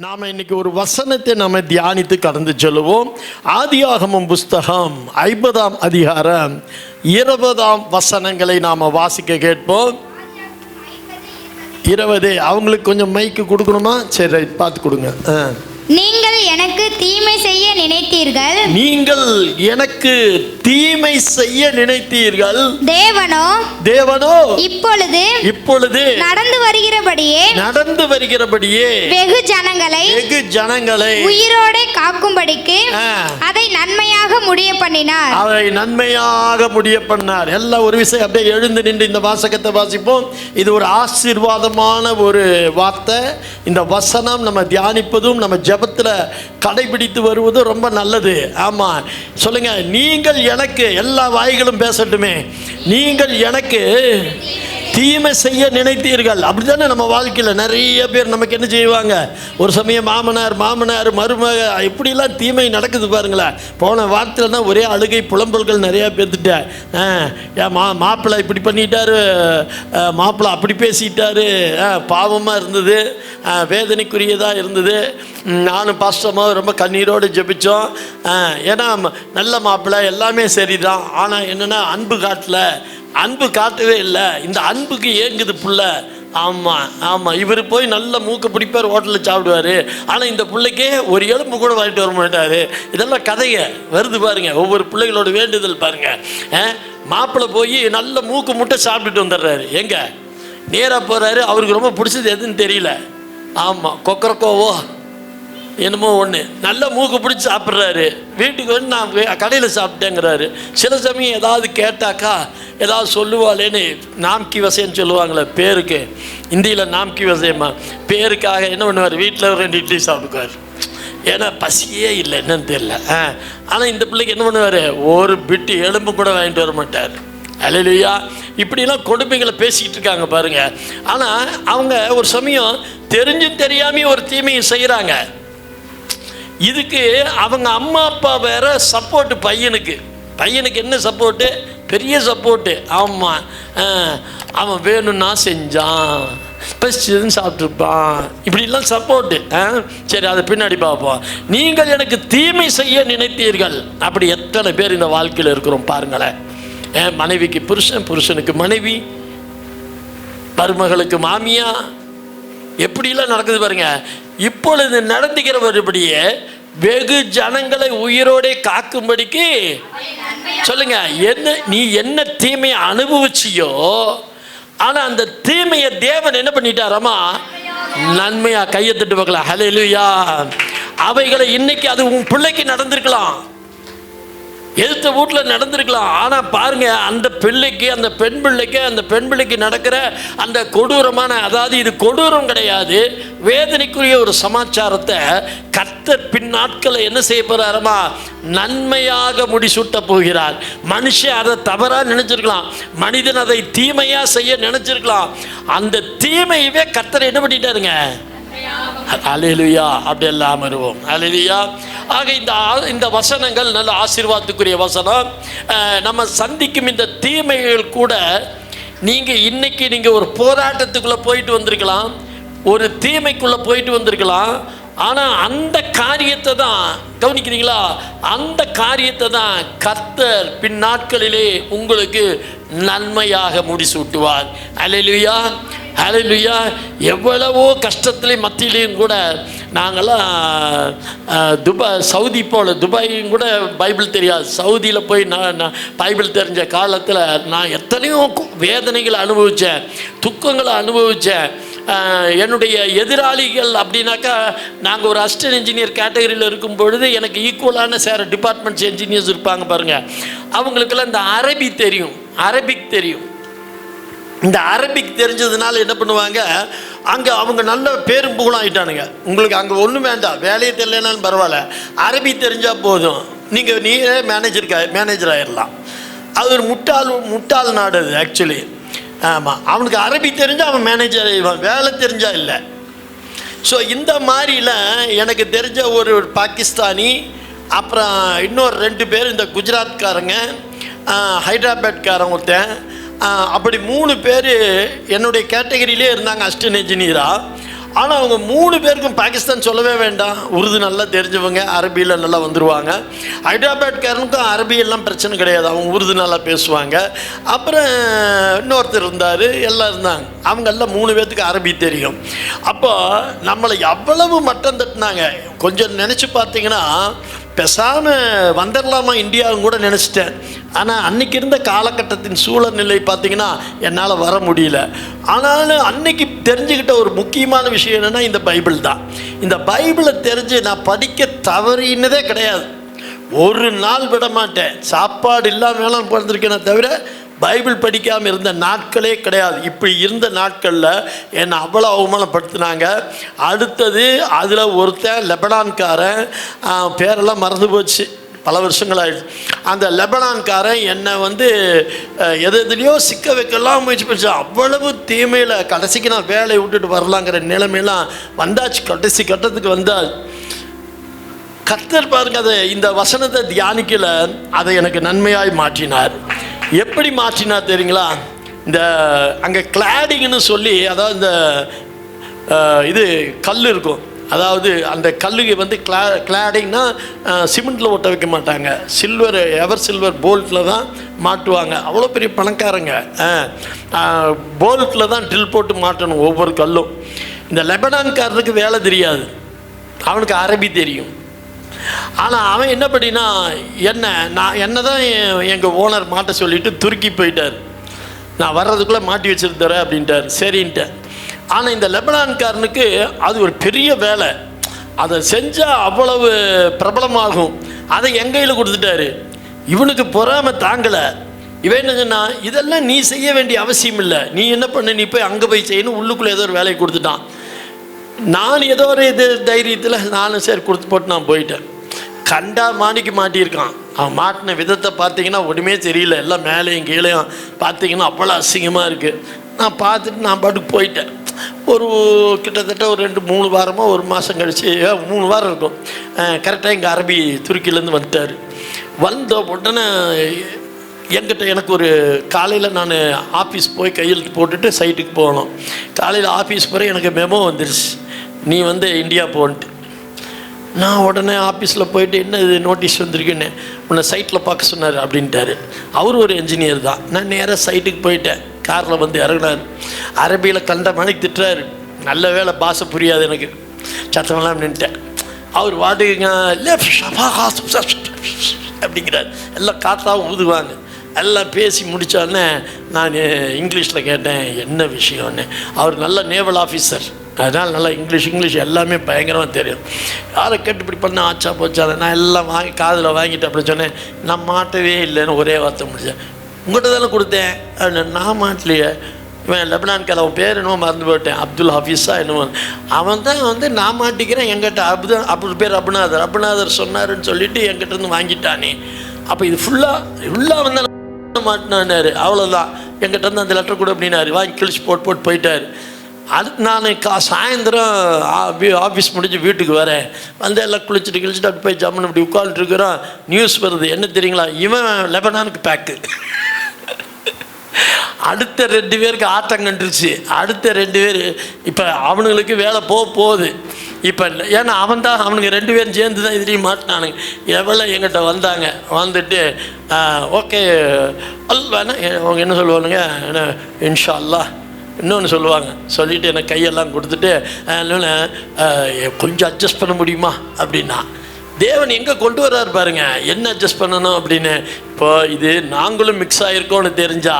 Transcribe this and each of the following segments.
நாம் இன்னைக்கு ஒரு வசனத்தை நாம் தியானித்து கடந்து செல்லுவோம். ஆதியாகமம் புஸ்தகம் 50ஆம் அதிகாரம் 20ஆம் வசனங்களை நாம் வாசிக்க கேட்போம். 20 அவங்களுக்கு கொஞ்சம் மைக்கு கொடுக்கணுமா? சரி, பார்த்து கொடுங்க. நீங்கள் எனக்கு தீமை செய்ய நினைத்தீர்கள். நீங்கள் எனக்கு தீமை செய்ய நினைத்தீர்கள். தேவனோ இப்பொழுது நடந்து வருகிறபடியே வெகு ஜனங்களை உயிரோட காக்கும்படிக்கு அதை நன்மையாக முடிய பண்ணினார். எல்லாம் ஒரு விஷயம் அப்படியே எழுந்து நின்று இந்த வாசகத்தை வாசிப்போம். இது ஒரு ஆசீர்வாதமான ஒரு வார்த்தை. இந்த வசனம் நம்ம தியானிப்பதும் நம்ம ஜெபத்தில் கடைபிடித்து வருவது ரொம்ப நல்லது. ஆமா, சொல்லுங்க. நீங்கள் எனக்கு, எல்லா வாய்களும் பேசட்டுமே, நீங்கள் எனக்கு தீமை செய்ய நினைத்தீர்கள். அப்படித்தானே நம்ம வாழ்க்கையில் நிறைய பேர் நமக்கு என்ன செய்வாங்க? ஒரு சமயம் மாமனார் மருமக இப்படிலாம் தீமை நடக்குது பாருங்களேன். போன வாரத்தில் தான் ஒரே அழுகை புலம்பல்கள் நிறையா பேர்த்துட்டேன். ஏன் மாப்பிள்ளை இப்படி பண்ணிட்டாரு, மாப்பிள்ளை அப்படி பேசிட்டாரு, பாவமாக இருந்தது, வேதனைக்குரியதாக இருந்தது. நானும் பாஸ்டமாக ரொம்ப கண்ணீரோடு ஜெபித்தோம். ஏன்னா நல்ல மாப்பிள்ளை எல்லாமே சரிதான், ஆனால் என்னென்னா அன்பு காட்டவே இல்லை. இந்த அன்புக்கு ஏங்குது புள்ள. ஆமாம், இவர் போய் நல்ல மூக்க பிடிப்பார், ஹோட்டலில் சாப்பிடுவார், ஆனால் இந்த பிள்ளைக்கே ஒரு எலும்பு கூட வாங்கிட்டு வர மாட்டார். இதெல்லாம் கதைங்க வருது பாருங்க, ஒவ்வொரு பிள்ளைகளோட வேண்டுதல் பாருங்க. மாப்பிள்ளை போய் நல்ல மூக்கு முட்டை சாப்பிட்டுட்டு வந்துடுறாரு. எங்க நேராக போகிறாரு, அவருக்கு ரொம்ப பிடிச்சது எதுன்னு தெரியல. ஆமாம், கொக்கரக்கோவோ என்னமோ ஒன்று நல்ல மூக்கு பிடிச்சி சாப்பிட்றாரு. வீட்டுக்கு வந்து நான் கடையில் சாப்பிட்டேங்கிறாரு. சில சமயம் ஏதாவது கேட்டாக்கா ஏதாவது சொல்லுவாளேன்னு நாம்கி வசைன்னு சொல்லுவாங்களே பேருக்கு, இந்தியில் நாம்கி வசையம்மா, பேருக்காக என்ன பண்ணுவார், வீட்டில் 2 இட்லி சாப்பிடுவார். ஏன்னா பசியே இல்லை, என்னன்னு தெரியல. ஆனால் இந்த பிள்ளைக்கு என்ன பண்ணுவார், ஒரு பிட்டு எலும்பு கூட வாங்கிட்டு வர மாட்டார். அல்லேலூயா. இப்படிலாம் கொடுமைகளை பேசிக்கிட்டு இருக்காங்க பாருங்க. ஆனால் அவங்க ஒரு சமயம் தெரிஞ்சும் தெரியாமல் ஒரு தீமையை செய்கிறாங்க. இதுக்கு அவங்க அம்மா அப்பா வேற சப்போர்ட்டு. பையனுக்கு என்ன சப்போர்ட்டு? பெரிய சப்போர்ட்டு. ஆமாம், அவன் வேணும்னா செஞ்சான், பசிச்சுன்னு சாப்பிட்ருப்பான், இப்படிலாம் சப்போர்ட்டு. சரி, அதை பின்னாடி பார்ப்போம். நீங்கள் எனக்கு தீமை செய்ய நினைத்தீர்கள். அப்படி எத்தனை பேர் இந்த வாழ்க்கையில் இருக்கிறோம் பாருங்களேன். மனைவிக்கு புருஷன், புருஷனுக்கு மனைவி, மருமகளுக்கு மாமியா, எப்படிலாம் நடக்குது பாருங்க. இப்பொழுது நடந்துகிறபடியே வெகு ஜனங்களை உயிரோட காக்கும்படிக்கு சொல்லுங்க. நீ என்ன தீமையை அனுபவிச்சியோ, ஆனா அந்த தீமையை தேவன் என்ன பண்ணிட்டாராமா, நன்மையா. கையை தட்டு பார்க்கலாம். ஹல்லேலூயா. அவைகளை இன்னைக்கு அது உன் பிள்ளைக்கு நடந்திருக்கலாம், எதிர்த்த வீட்டில் நடந்திருக்கலாம். ஆனால் பாருங்க, அந்த பிள்ளைக்கு, அந்த பெண் பிள்ளைக்கு நடக்கிற அந்த கொடூரமான, அதாவது இது கொடூரம் கிடையாது, வேதனைக்குரிய ஒரு சமாச்சாரத்தை கர்த்தர் பின் நாட்களை என்ன செய்ய போறாருமா, நன்மையாக முடிசூட்ட போகிறார். மனுஷன் அதை தவறாக நினைச்சிருக்கலாம், மனிதன் அதை தீமையா செய்ய நினைச்சிருக்கலாம். அந்த தீமையவே கர்த்தர் என்ன பண்ணிட்டாருங்க. அல்லேலூயா. அப்படி எல்லாம் வருவோம். அல்லேலூயா. ஆக இந்த வசனங்கள் நல்ல ஆசீர்வாதத்துக்குரிய வசனம். நம்ம சந்திக்கும் இந்த தீமைகள் கூட இன்னைக்கு ஒரு போராட்டத்துக்குள்ள போயிட்டு வந்திருக்கலாம், ஒரு தீமைக்குள்ள போயிட்டு வந்திருக்கலாம். ஆனால் அந்த காரியத்தை தான் கவனிக்கிறீங்களா, அந்த காரியத்தை தான் கர்த்தர் பின் நாட்களிலே உங்களுக்கு நன்மையாக முடிசூட்டுவார். அல்லேலூயா, அல்லேலூயா. எவ்வளவோ கஷ்டத்திலையும் மத்தியிலையும் கூட நாங்கள்லாம் சவுதி போல, துபாயும் கூட பைபிள் தெரியாது, சவுதியில் போய் நான் பைபிள் தெரிஞ்ச காலத்தில் நான் எத்தனையோ வேதனைகளை அனுபவித்தேன், துக்கங்களை அனுபவித்தேன். என்னுடைய எதிராளிகள் அப்படின்னாக்கா, நாங்கள் ஒரு அசிஸ்டன்ட் இன்ஜினியர் கேட்டகரியில் இருக்கும் பொழுது எனக்கு ஈக்குவலான டிபார்ட்மெண்ட்ஸ் என்ஜினியர்ஸ் இருப்பாங்க பாருங்கள். அவங்களுக்கெல்லாம் இந்த அரபிக் தெரியும். இந்த அரபிக் தெரிஞ்சதுனால என்ன பண்ணுவாங்க, அங்கே அவங்க நல்ல பேரும் புகழும் ஆகிட்டானுங்க. உங்களுக்கு அங்கே ஒன்றும் வேண்டாம், வேலையை தெரியலனாலும் பரவாயில்ல, அரபி தெரிஞ்சால் போதும், நீங்களே மேனேஜர் ஆகிடலாம். அது ஒரு முட்டாள் நாடு அது ஆக்சுவலி. ஆமாம், அவனுக்கு அரபி தெரிஞ்சால் அவன் மேனேஜர் ஆகிடுவான், வேலை தெரிஞ்சால் இல்லை. ஸோ இந்த மாதிரில எனக்கு தெரிஞ்ச ஒரு பாகிஸ்தானி, அப்புறம் இன்னொரு 2 பேர் இந்த குஜராத்காரங்க, ஹைதராபாத்காரங்க ஒருத்தன், அப்படி 3 பேர் என்னுடைய கேட்டகரியிலே இருந்தாங்க அசிஸ்டன்ட் இன்ஜினியராக. ஆனால் அவங்க 3 பேருக்கும் பாகிஸ்தான் சொல்லவே வேண்டாம், உருது நல்லா தெரிஞ்சவங்க, அரபியில் நல்லா வந்துடுவாங்க. ஹைதராபாத்காரனுக்கும் அரபியெல்லாம் பிரச்சனை கிடையாது, அவங்க உருது நல்லா பேசுவாங்க. அப்புறம் இன்னொருத்தர் இருந்தார், எல்லாம் இருந்தாங்க. அவங்கெல்லாம் 3 பேர்த்துக்கு அரபி தெரியும். அப்போ நம்மளை எவ்வளவு மட்டம் தட்டினாங்க கொஞ்சம் நினச்சி பார்த்தீங்கன்னா, பேசாமல் வந்துடலாமா இந்தியாவும் கூட நினச்சிட்டேன். ஆனால் அன்றைக்கி இருந்த காலகட்டத்தின் சூழல்நிலை பார்த்திங்கன்னா என்னால் வர முடியல. ஆனாலும் அன்னைக்கு தெரிஞ்சுக்கிட்ட ஒரு முக்கியமான விஷயம் என்னென்னா இந்த பைபிள் தான். இந்த பைபிளை தெரிஞ்சு நான் படிக்க தவறினதே கிடையாது. ஒரு நாள் விட மாட்டேன். சாப்பாடு இல்லாமலாம் பிறந்திருக்கேனே தவிர பைபிள் படிக்காமல் இருந்த நாட்களே கிடையாது. இப்படி இருந்த நாட்களில் என்னை அவ்வளோ அவமானப்படுத்தினாங்க. அடுத்தது அதில் ஒருத்தன் லெபனான்காரன், பேரெல்லாம் மறந்து போச்சு, பல வருஷங்களாகிடுச்சு. அந்த லெபனான்காரன் என்னை எதுலையோ சிக்க வைக்கலாம் முயற்சி பண்ணிச்சு. அவ்வளவு தீமையில் கடைசிக்கு நான் வேலையை விட்டுட்டு வரலாங்கிற நிலைமையெல்லாம் வந்தாச்சு. கடைசி கட்டத்துக்கு வந்தால் கர்த்தர் பாருங்க, அதை இந்த வசனத்தை தியானிக்கல, அதை எனக்கு நன்மையாய் மாற்றினார். எப்படி மாற்றினார் தெரியுங்களா? இந்த அங்கே கிளாடிங்னு சொல்லி, அதாவது இந்த இது கல் இருக்கும், அதாவது அந்த கல்லுக்கு கிளாடிங்னா சிமெண்ட்டில் ஒட்ட வைக்க மாட்டாங்க, சில்வர், எவர் சில்வர் போல்ட்டில் தான் மாட்டுவாங்க. அவ்வளோ பெரிய பணக்காரங்க, போல்ட்டில் தான் ட்ரில் போட்டு மாட்டணும் ஒவ்வொரு கல்லும். இந்த லெபனான்காரனுக்கு வேலை தெரியாது, அவனுக்கு அரபி தெரியும். ஆனால் அவன் என்ன பண்ணினா, என்ன தான் எங்கள் ஓனர் மாட்ட சொல்லிவிட்டு துருக்கி போயிட்டார். நான் வர்றதுக்குள்ளே மாட்டி வச்சுருந்தார் அப்படின்ட்டார். சரின்ட்டேன். ஆனால் இந்த லெபனான்காரனுக்கு அது ஒரு பெரிய வேலை, அதை செஞ்சால் அவ்வளவு பிரபலமாகும். அதை என் கையில் கொடுத்துட்டாரு. இவனுக்கு பொறாமை தாங்கலை. இவன் என்ன சொன்னா, இதெல்லாம் நீ செய்ய வேண்டிய அவசியம் இல்லை, நீ என்ன பண்ண, நீ போய் அங்கே போய் செய்யணும். உள்ளுக்குள்ளே ஏதோ ஒரு வேலையை கொடுத்துட்டான். நான் ஏதோ ஒரு தைரியத்தில் நானும் சரி கொடுத்து போட்டு நான் போயிட்டேன். கண்டா மாணிக்கு மாட்டியிருக்கான். அவன் மாட்டின விதத்தை பார்த்தீங்கன்னா ஒன்றுமே தெரியல, எல்லாம் மேலேயும் கீழேயும் பார்த்தீங்கன்னா அவ்வளோ அசிங்கமாக இருக்குது. நான் பார்த்துட்டு நான் பாட்டுக்கு போயிட்டேன். ஒரு கிட்டத்தட்ட ஒரு 2-3 வாரமாக, ஒரு மாதம் கழிச்சு, 3 வாரம் இருக்கும் கரெக்டாக. எங்கள் அரபி துருக்கியிலேருந்து வந்துட்டார். வந்த உடனே எனக்கு ஒரு காலையில் நான் ஆஃபீஸ் போய் கையெழுத்து போட்டுட்டு சைட்டுக்கு போகணும். காலையில் ஆஃபீஸ் போகிற எனக்கு மெமோ வந்துருச்சு, நீ இந்தியா போன்ட்டு. நான் உடனே ஆஃபீஸில் போயிட்டு, என்ன இது நோட்டீஸ் வந்திருக்குன்னு, உன்னை சைட்டில் பார்க்க சொன்னார் அப்படின்ட்டாரு. அவர் ஒரு என்ஜினியர் தான். நான் நேராக சைட்டுக்கு போயிட்டேன். காரில் இறங்கினார். அரபியில் கண்ட மணிக்கு திட்டுறாரு. நல்ல வேலை பாஷை புரியாது எனக்கு, சத்தமெல்லாம் நின்ட்டேன். அவர் வாட்டுக்குங்க அப்படிங்கிறார். எல்லாம் காற்றாக ஊதுவாங்க. எல்லாம் பேசி முடித்தோடனே நான் இங்கிலீஷில் கேட்டேன் என்ன விஷயம்னு. அவர் நல்ல நேவல் ஆஃபீஸர், அதனால் நல்லா இங்கிலீஷ் எல்லாமே பயங்கரமாக தெரியும். யாரை கேட்டு இப்படி பண்ண ஆச்சா போச்சா, நான் எல்லாம் காதில் வாங்கிட்டேன் அப்படின்னு சொன்னேன். நான் மாட்டவே இல்லைன்னு ஒரே வார்த்தை முடித்தேன். உங்கள்கிட்ட தானே கொடுத்தேன் அப்படின்னு. நான் மாட்டலையே. இவன் லெபனான்கார, அவன் பேர் என்னவோ மறந்து போயிட்டேன், அப்துல் ஹஃபீஸா என்னவோ. அவன் தான் நான் மாட்டிக்கிறேன், என்கிட்ட அப்படி பேர் அபுநாதர் சொன்னாருன்னு சொல்லிட்டு என்கிட்ட வாங்கிட்டானே. அப்போ இது ஃபுல்லாக மாட்டினாரு. அவ்வளோதான், என்கிட்ட அந்த லெட்டர் கூட அப்படின்னாரு. வாங்கி கிழிச்சு போட்டு போயிட்டார். அடுத்து நான் சாயந்தரம் ஆஃபீஸ் முடிஞ்சு வீட்டுக்கு வரேன். எல்லாம் குளிச்சுட்டு அப்படி போய் ஜம்முன்னு இப்படி உட்காந்துருக்குறோம். நியூஸ் வருது, என்ன தெரியுங்களா, இவன் லெபனானுக்கு பேக்கு. அடுத்த 2 பேருக்கு ஆட்டம் கண்டுருச்சு. அடுத்த 2 பேர் இப்போ அவனுங்களுக்கு வேலை போகுது. இப்போ ஏன்னா அவனுக்கு 2 பேரும் சேர்ந்து தான் இதுலேயும் மாட்டினானுங்க. எவ்வளோ எங்கிட்ட வந்தாங்க. வந்துட்டு ஓகே வேணா அவங்க என்ன சொல்லுவானுங்க, என்ன இன்ஷா அல்லாஹ் இன்னொன்று சொல்லுவாங்க. சொல்லிவிட்டு எனக்கு கையெல்லாம் கொடுத்துட்டு இல்லைன்னு கொஞ்சம் அட்ஜஸ்ட் பண்ண முடியுமா அப்படின்னா. தேவன் எங்கே கொண்டு வர்றாரு பாருங்க, என்ன அட்ஜஸ்ட் பண்ணணும் அப்படின்னு. இப்போ இது நாங்களும் மிக்ஸ் ஆகிருக்கோன்னு தெரிஞ்சா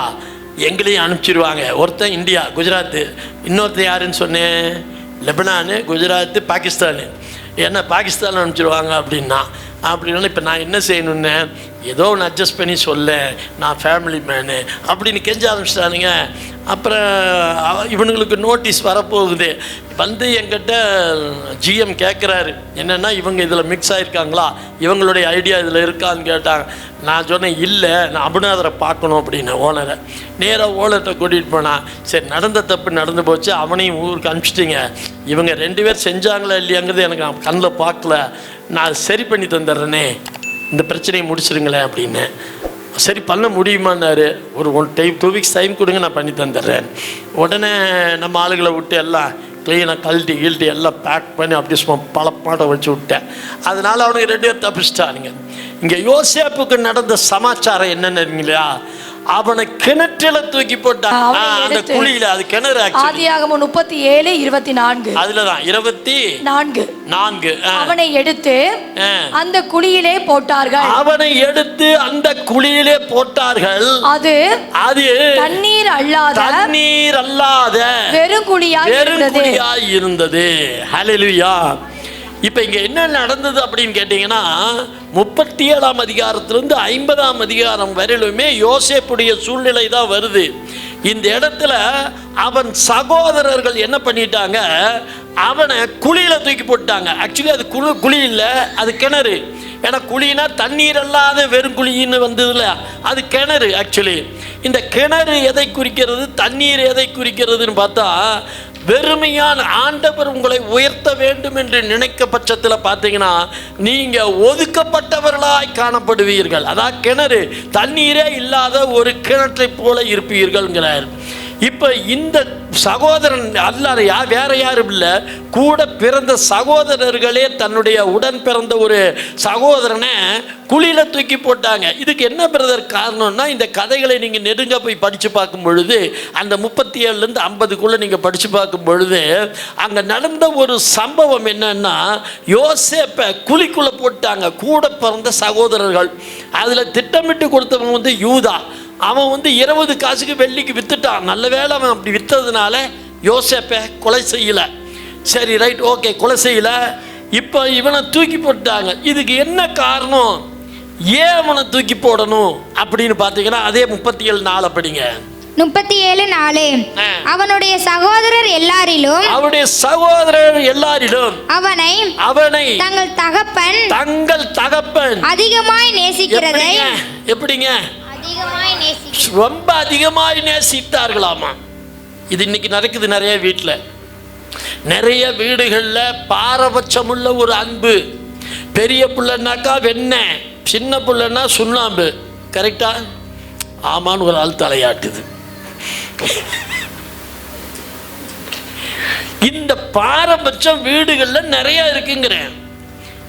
எங்களையும் அனுப்பிச்சிடுவாங்க. ஒருத்தன் இந்தியா, குஜராத்து, இன்னொருத்தன் யாருன்னு சொன்னேன், லெபனானு, குஜராத்து, பாகிஸ்தானு. ஏன்னா பாகிஸ்தான் அனுப்பிச்சிடுவாங்க அப்படின்னா. அப்படின்னா இப்போ நான் என்ன செய்யணுன்னு, ஏதோ ஒன்று அட்ஜஸ்ட் பண்ணி சொல்ல, நான் ஃபேமிலி மேனு அப்படின்னு கெஞ்ச ஆரம்பிச்சிட்டானுங்க. அப்புறம் இவனுங்களுக்கு நோட்டீஸ் வரப்போகுது. என்கிட்ட ஜிஎம் கேட்குறாரு, என்னென்னா இவங்க இதில் மிக்ஸ் ஆகிருக்காங்களா, இவங்களுடைய ஐடியா இதில் இருக்கான்னு கேட்டாங்க. நான் சொன்னேன் இல்லை, நான் அபுநாதரை பார்க்கணும் அப்படின்னு. ஓனரை நேராக ஓனர்கிட்ட கூட்டிகிட்டு போனான். சரி, நடந்த தப்பு நடந்து போச்சு, அவனையும் ஊருக்கு அனுப்பிச்சிட்டிங்க. இவங்க 2 பேர் செஞ்சாங்களா இல்லையாங்கிறது எனக்கு கண்ணில் பார்க்கல, நான் சரி பண்ணி தந்துடுறேனே, இந்த பிரச்சனையை முடிச்சிருங்களேன் அப்படின்னு. சரி பண்ண முடியுமான்னாரு. ஒரு 2 வீக்ஸ் டைம் கொடுங்க, நான் பண்ணி தந்துடுறேன். உடனே நம்ம ஆளுகளை விட்டு எல்லாம் க்ளீனாக கழட்டி எல்லாம் பேக் பண்ணி அப்படி சும்மா பழப்பாட்டை வச்சு விட்டேன். அதனால அவனுக்கு 2 பேர் தப்பிச்சிட்டானுங்க. இங்கே யோசேப்புக்கு நடந்த சமாச்சாரம் என்னன்னு, அவனை கிணற்றில தூக்கி போட்டான். அந்த குழியில, அது கிணறு. ஆதியாகமம் 37:24 அதுலதான் 24. அவனை எடுத்து அந்த குழியிலே போட்டார்கள். அவனை எடுத்து அந்த குழியிலே போட்டார்கள். அது தண்ணீர் அல்லாத வெறும் குழியாய் இருந்தது. ஹல்லேலூயா. இப்போ இங்கே என்ன நடந்தது அப்படின்னு கேட்டிங்கன்னா, 37ஆம் அதிகாரத்திலிருந்து 50ஆம் அதிகாரம் வரையிலுமே யோசேப்புடைய சூழ்நிலை தான் வருது. இந்த இடத்துல அவன் சகோதரர்கள் என்ன பண்ணிட்டாங்க, அவனை குழியில் தூக்கி போட்டாங்க. ஆக்சுவலி அது குழி இல்லை, அது கிணறு. ஏன்னா குழினா தண்ணீர் அல்லாத வெறும் குழின்னு வந்ததுல, அது கிணறு. ஆக்சுவலி இந்த கிணறு எதை குறிக்கிறது, தண்ணீர் எதை குறிக்கிறதுன்னு பார்த்தா, வெறுமையான ஆண்டவர் உங்களை உயர்த்த வேண்டும் என்று நினைக்க பட்சத்தில் பார்த்தீங்கன்னா நீங்கள் ஒதுக்கப்பட்டவர்களாய் காணப்படுவீர்கள். அதான் கிணறு, தண்ணீரே இல்லாத ஒரு கிணற்றை போல இருப்பீர்கள்ங்கிறார். இப்போ இந்த சகோதரன் அல்லாத வேற யாரும் இல்லை, கூட பிறந்த சகோதரர்களே தன்னுடைய உடன் பிறந்த ஒரு சகோதரனை குழியில் தூக்கி போட்டாங்க. இதுக்கு என்ன பிரதர் காரணம்னா, இந்த கதைகளை நீங்கள் நெடுங்க போய் படித்து பார்க்கும் பொழுது, அந்த 37லேருந்து 50க்குள்ளே நீங்கள் படித்து பார்க்கும் பொழுது அங்கே நடந்த ஒரு சம்பவம் என்னன்னா, யோசேப்பை குழிக்குள்ளே போட்டாங்க கூட பிறந்த சகோதரர்கள். அதில் திட்டமிட்டு கொடுத்தவங்க வந்து யூதா. அவன் வந்து 20 காசுக்கு வெள்ளிக்கு வித்துட்டான். நல்ல வேளை அவன் அப்படி விற்றதுனால யோசேப்பை கொலை செய்யலை. சரி, ரைட், ஓகே, கொலை செய்யலை. இப்போ இவனை தூக்கி போட்டாங்க. இதுக்கு என்ன காரணம், ஏன் அவனை தூக்கி போடணும் அப்படின்னு பார்த்தீங்கன்னா, அதே 37:4 படிங்க. 37:4 அவனுடைய சகோதரர் எல்லாரிலும் அவனை தங்கள் தகப்பன் அதிகமாய் நேசிக்கிறதை எப்படிங்க ரொம்ப அதிகமாய் நேசித்தார்களாமா. இது இன்னைக்கு நடக்குது நிறைய வீட்டில், நிறைய வீடுகளில் பாரபட்சமுள்ள ஒரு அன்பு. பெரிய பிள்ளைனாக்கா வெண்ணெய், சின்ன பிள்ளைன்னா சுண்ணாம்பு. கரெக்டா? ஆமான்னு ஒரு ஆள் தலையாட்டுது. இந்த பாரபட்சம் வீடுகளில் நிறைய இருக்குங்கிறேன்.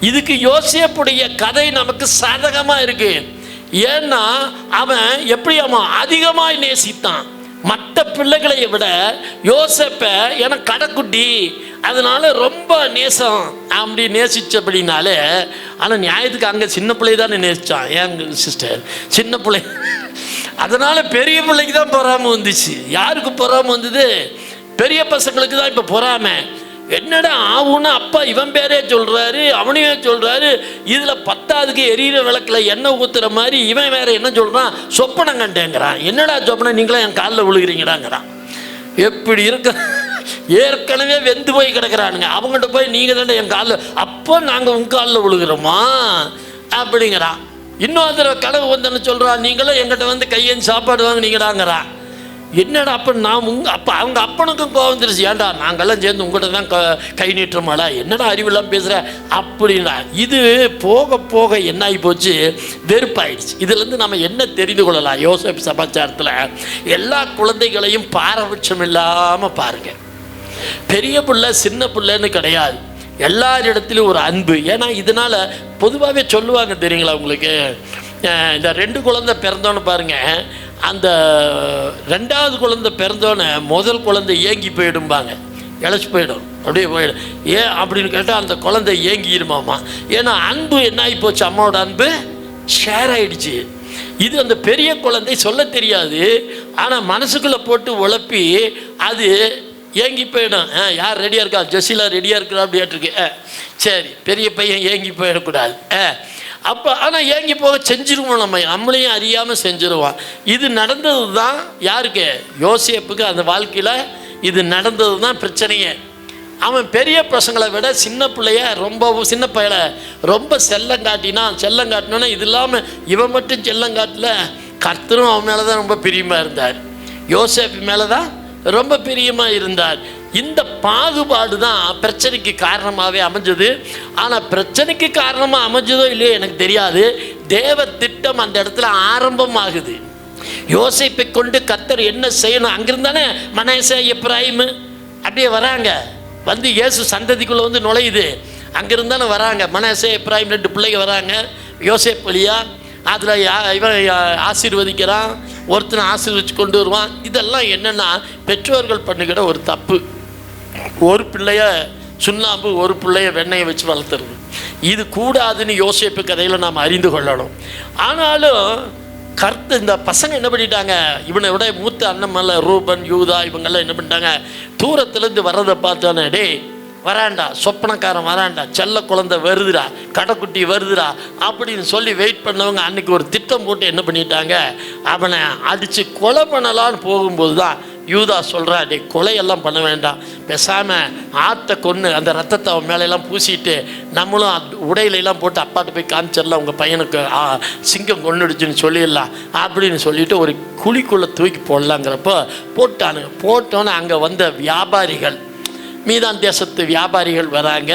இதுக்கு யோசேப்புடைய கதை நமக்கு சாதகமாக இருக்கு. ஏன்னா அவன் எப்படி அவன் அதிகமாய் நேசித்தான். மற்ற பிள்ளைகளை விட யோசேப்பை என கடைக்குட்டி, அதனால ரொம்ப நேசம் அப்படி நேசிச்சபடினாலே. ஆனால் நியாயத்துக்கு அங்கே சின்ன பிள்ளை தானே நேசித்தான். ஏங்க சிஸ்டர், சின்ன பிள்ளை. அதனால பெரிய பிள்ளைக்கு தான் பொறாமை வந்துச்சு. யாருக்கு பொறாமை வந்தது? பெரிய பசங்களுக்கு தான் இப்போ பொறாமை. என்னடா ஆகுன்னு அப்பா இவன் பேரே சொல்கிறாரு, அவனையே சொல்கிறாரு. இதில் 10ஆவதுக்கு எரியிற விளக்கில் எண்ணெய் ஊற்றுற மாதிரி இவன் வேற என்ன சொல்கிறான், சொப்பனம் கண்டேங்கிறான். என்னடா சொப்பனம், நீங்களாம் என் காலில் விழுகிறீங்கடாங்கிறான். எப்படி இருக்க, ஏற்கனவே வெந்து போய் கிடக்கிறானுங்க. அவங்கள்ட்ட போய் நீங்கள் தானே என் காலில், அப்போ நாங்கள் உங்கள் காலில் விழுகிறோமா அப்படிங்கிறான். இன்னொரு தடவை கனவு வந்தேன்னு சொல்கிறான், நீங்களும் எங்கிட்ட வந்து கையேந்து சாப்பாடு வாங்கினீங்கடாங்கிறான். என்னடா அப்போ நான் அப்போ அவங்க அப்பனுக்கும் கோவம் வந்துருச்சு. ஏன்டா நாங்கள்லாம் சேர்ந்து உங்கள்கிட்ட தான் கை நீட்டுறோமாடா, என்னடா அறிவில்லாமல் பேசுகிற அப்படின்னா. இது போக போக என்ன ஆகி போச்சு, வெறுப்பாயிடுச்சு. இதுலேருந்து நம்ம என்ன தெரிந்து கொள்ளலாம்? யோசேப்பு சமாச்சாரத்தில் எல்லா குழந்தைகளையும் பாரபட்சம் இல்லாமல் பாருங்கள். பெரிய பிள்ளை சின்ன பிள்ளைன்னு கிடையாது, எல்லாரிடத்துலையும் ஒரு அன்பு. ஏன்னா இதனால் பொதுவாகவே சொல்லுவாங்க தெரியுங்களா உங்களுக்கு, இந்த 2 குழந்தை பிறந்தோன்னு பாருங்கள், அந்த 2வது குழந்தை பிறந்தோன்னே முதல் குழந்தை ஏங்கி போயிடும்பாங்க, இழைச்சி போயிடும், அப்படியே போயிடும். ஏன் அப்படின்னு கேட்டால் அந்த குழந்தை ஏங்கிடுமாம்மா. ஏன்னா அன்பு என்ன ஆகி போச்சு, அம்மாவோட அன்பு ஷேர் ஆகிடுச்சு. இது அந்த பெரிய குழந்தை சொல்ல தெரியாது, ஆனால் மனசுக்குள்ளே போட்டு உழப்பி அது ஏங்கி போயிடும். யார் ரெடியாக இருக்கா, ஜெசிலா ரெடியாக இருக்கிறா அப்படியாட்டிருக்கு. சரி, பெரிய பையன் ஏங்கி போயிடக்கூடாது. அப்போ ஆனால் ஏங்கி போக செஞ்சிருவோம், நம்மளையும் அறியாமல் செஞ்சிருவான். இது நடந்தது தான் யாருக்கு, யோசேப்புக்கு. அந்த வாழ்க்கையில் இது நடந்தது தான் பிரச்சனையே. அவன் பெரிய பசங்களை விட சின்ன பிள்ளைய ரொம்ப, சின்ன பையனை ரொம்ப செல்லம் காட்டினோன்னா இது இல்லாமல் இவன் மட்டும் செல்லம் காட்டல, கர்த்தரும் அவன் மேலே தான் ரொம்ப பிரியமாக இருந்தார், யோசேப்பு மேலே தான் ரொம்ப பிரியமாக இருந்தார். இந்த பாகுபாடு தான் பிரச்சனைக்கு காரணமாகவே அமைஞ்சது. ஆனால் பிரச்சனைக்கு காரணமாக அமைஞ்சதோ இல்லையோ எனக்கு தெரியாது, தேவ திட்டம் அந்த இடத்துல ஆரம்பமாகுது. யோசேப்பை கொண்டு கர்த்தர் என்ன செய்யணும், அங்கிருந்தானே மனேசே எப்ராயிம் அப்படியே வராங்க. வந்து இயேசு சந்ததிக்குள்ளே வந்து நுழையுது. அங்கிருந்து தானே வராங்க. மனசே எப்ராயிம் 2 பிள்ளைங்க வராங்க யோசேப் வழியா. அதில் இவன் ஆசீர்வதிக்கிறான், ஒருத்தனை ஆசீர்வதிச்சு கொண்டு வருவான். இதெல்லாம் என்னென்னா பெற்றோர்கள் பண்ணுகிற ஒரு தப்பு. ஒரு பிள்ளைய சுண்ணாம்பு, ஒரு பிள்ளைய வெண்ணெயை வச்சு வளர்த்துறது, இது கூடாதுன்னு யோசேப்பு கதையில் நாம் அறிந்து கொள்ளணும். ஆனாலும் இந்த பசங்க என்ன பண்ணிட்டாங்க, இவனை விட மூத்த அண்ணன் மேலே ரூபன், யூதா இவங்கெல்லாம் என்ன பண்ணிட்டாங்க, தூரத்துலேருந்து வர்றதை பார்த்தானே, டே வராண்டா, சொப்பனக்காரன் வராண்டா, செல்ல குழந்தை வருதுடா, கடைக்குட்டி வருதுடா அப்படின்னு சொல்லி வெயிட் பண்ணவங்க அன்றைக்கி ஒரு திட்டம் போட்டு என்ன பண்ணிட்டாங்க, அவனை அடித்து கொலை பண்ணலான்னு போகும்போது தான் யூதா சொல்கிறா, டே கொலையெல்லாம் பண்ண வேண்டாம், பேசாமல் ஆட்டை கொன்று அந்த ரத்தத்தை அவன் மேலெல்லாம் பூசிட்டு நம்மளும் உடையிலெல்லாம் போட்டு அப்பாட்ட போய் காமிச்சிடலாம், உங்கள் பையனுக்கு சிங்கம் கொன்னுடுச்சுன்னு சொல்லிடலாம் அப்படின்னு சொல்லிட்டு ஒரு குழிக்குள்ளே தூக்கி போடலாங்கிறப்போ போட்டோன்னே அங்கே வந்த வியாபாரிகள், மீதான் தேசத்து வியாபாரிகள் வராங்க.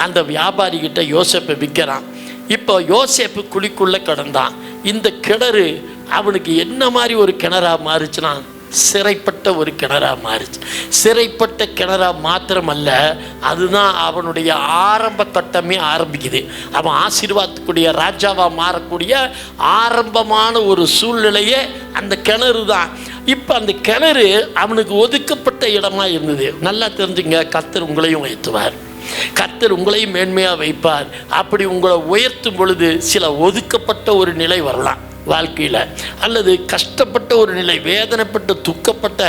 அந்த வியாபாரிகிட்ட யோசேப்பை விற்கிறான். இப்போ யோசேப்பு குழிக்குள்ளே கிடந்தான். இந்த கிணறு அவனுக்கு என்ன மாதிரி ஒரு கிணறா மாறிச்சுன்னா, சிறைப்பட்ட ஒரு கிணறா மாறிச்சு. சிறைப்பட்ட கிணறா மாத்திரமல்ல, அதுதான் அவனுடைய ஆரம்ப கட்டமே ஆரம்பிக்குது. அவன் ஆசீர்வாதத்துக்குரிய ராஜாவாக மாறக்கூடிய ஆரம்பமான ஒரு சூழ்நிலையே அந்த கிணறு தான். இப்போ அந்த கிணறு அவனுக்கு ஒதுக்கப்பட்ட இடமா இருந்தது. நல்லா தெரிஞ்சுங்க, கர்த்தர் உங்களையும் உயர்த்துவார், கர்த்தர் உங்களையும் மேன்மையாக வைப்பார். அப்படி உங்களை உயர்த்தும் பொழுது சில ஒதுக்கப்பட்ட ஒரு நிலை வரலாம் வாழ்க்கையில், அல்லது கஷ்டப்பட்ட ஒரு நிலை, வேதனைப்பட்ட துக்கப்பட்ட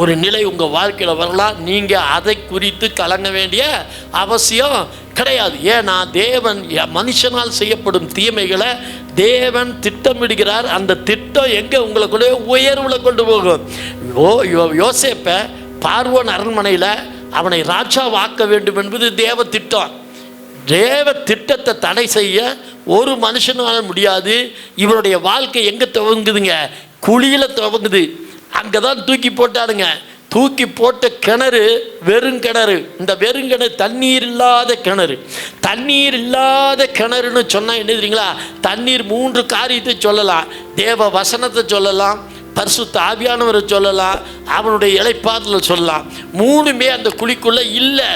ஒரு நிலை உங்கள் வாழ்க்கையில் வரலாம். நீங்கள் அதை குறித்து கலங்க வேண்டிய அவசியம் கிடையாது. ஏன்னா தேவன் மனுஷனால் செய்யப்படும் தீமைகளை தேவன் திட்டமிடுகிறார். அந்த திட்டம் எங்கே உங்களை கூட உயர்வில் கொண்டு போகும். யோசேப்பை பார்வோன் அரண்மனையில் அவனை ராஜாவாக்க வேண்டும் என்பது தேவ திட்டம். தேவ திட்டத்தை தடை செய்ய ஒரு மனுஷனால் முடியாது. இவருடைய வாழ்க்கை எங்கே துவங்குதுங்க, குழியில் துவங்குது. அங்கே தான் தூக்கி போட்டாடுங்க. தூக்கி போட்ட கிணறு வெறுங்கிணறு. இந்த வெறுங்கிணறு தண்ணீர் இல்லாத கிணறு. தண்ணீர் இல்லாத கிணறுன்னு சொன்னால் என்ன தெரியுங்களா, தண்ணீர் 3 காரியத்தை சொல்லலாம். தேவ வசனத்தை சொல்லலாம், பரிசுத்த ஆவியானவரை சொல்லலாம், அவனுடைய இளைப்பாறுதலை சொல்லலாம். 3மே அந்த குழிக்குள்ளே இல்லை.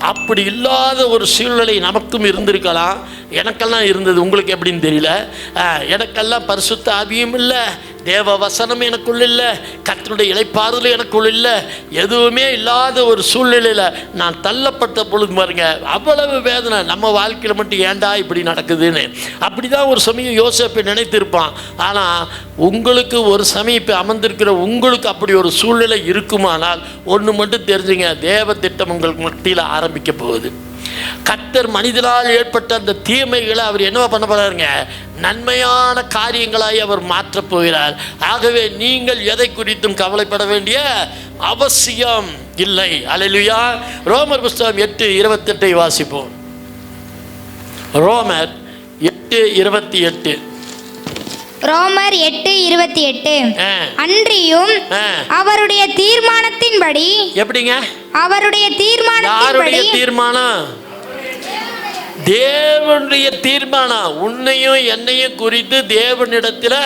அப்படி இல்லாத ஒரு சூழ்நிலை நமக்கும் இருந்திருக்கலாம். எனக்கெல்லாம் இருந்தது, உங்களுக்கு எப்படின்னு தெரியல. எனக்கெல்லாம் பரிசுத்த ஆவியும் இல்லை, தேவ வசனம் எனக்குள்ள இல்லை, கர்த்தருடைய இளைப்பாறுதல் எனக்குள்ள இல்லை, எதுவுமே இல்லாத ஒரு சூழ்நிலையில் நான் தள்ளப்பட்ட பொழுது பாருங்க, அவ்வளவு வேதனை. நம்ம வாழ்க்கையில் மட்டும் ஏண்டா இப்படி நடக்குதுன்னு அப்படி தான் ஒரு சமயம் யோசேப்பை நினைத்திருப்பான். ஆனால் உங்களுக்கு ஒரு சமயம் இப்போ அமர்ந்திருக்கிற உங்களுக்கு அப்படி ஒரு சூழ்நிலை இருக்குமானால் ஒன்று மட்டும் தெரிஞ்சுங்க, தேவ திட்டம் உங்களுக்கு மத்தியில் ஆரம்பிக்க போகுது. கர்த்தர் மனிதனால் ஏற்பட்ட அந்த தீமைகளை அவர் என்ன பண்ண போறாருங்க, நன்மையான காரியங்களாய் அவர் மாற்றப் போகிறார். ஆகவே நீங்கள் எதை குறித்தும் கவலைப்பட வேண்டிய அவசியம் இல்லை. அல்லேலூயா. ரோமர் புஸ்தகம் 8:28 வாசிப்போம். ரோமர் 8:28. ரோமர் 8:28. அன்றியும் அவருடைய தீர்மானத்தின்படி. எப்படிங்க? அவருடைய தீர்மானத்தின்படி. தீர்மானம் தேவனுடைய தீர்மானம். உன்னையும் என்னையும் குறித்து தேவனிடத்தில்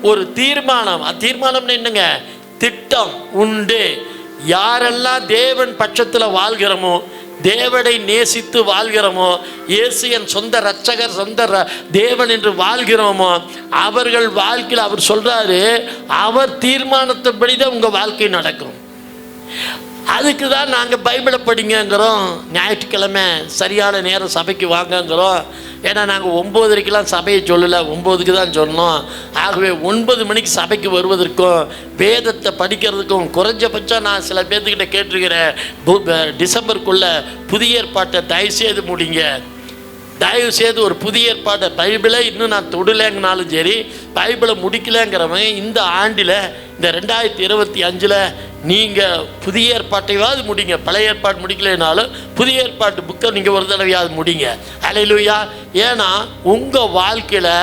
ஒரு தீர்மானம். தீர்மானம் என்னங்க? திட்டம் உண்டு. யாரெல்லாம் தேவன் பட்சத்தில் வாழ்கிறோமோ, தேவனை நேசித்து வாழ்கிறோமோ, இயேசு என் சொந்த இரட்சகர், சொந்த தேவன் என்று வாழ்கிறோமோ, அவர்கள் வாழ்க்கையில் அவர் சொல்றாரு, அவர் தீர்மானத்தின்படி தான் உங்கள் வாழ்க்கை நடக்கும். அதுக்கு தான் நாங்கள் பைபிளை படிங்கங்கிறோம். ஞாயிற்றுக்கிழமை சரியான நேரம் சபைக்கு வாங்கங்கிறோம். ஏன்னா நாங்கள் 9:30க்கெலாம் சபையை சொல்லலை, 9க்கு தான் சொன்னோம். ஆகவே 9 மணிக்கு சபைக்கு வருவதற்கும் வேதத்தை படிக்கிறதுக்கும் குறைஞ்சபட்சம் நான் சில பேர்த்துக்கிட்ட கேட்டிருக்கிறேன், டிசம்பருக்குள்ளே புதிய ஏற்பாட்டை தயவுசெய்து முடிங்க. தயவுசெய்து ஒரு புதிய ஏற்பாட்டை, பைபிளை இன்னும் நான் தொடலைங்கனாலும் சரி, பைபிளை முடிக்கலைங்கிறவன் இந்த ஆண்டில், இந்த 2025 நீங்கள் புதிய ஏற்பாட்டையாவது முடிங்க. பழைய ஏற்பாடு முடிக்கலைனாலும் புதிய ஏற்பாட்டு புக்கை நீங்கள் ஒரு தடவையாவது முடிங்க. அல்லேலூயா. ஏன்னா உங்கள் வாழ்க்கையில்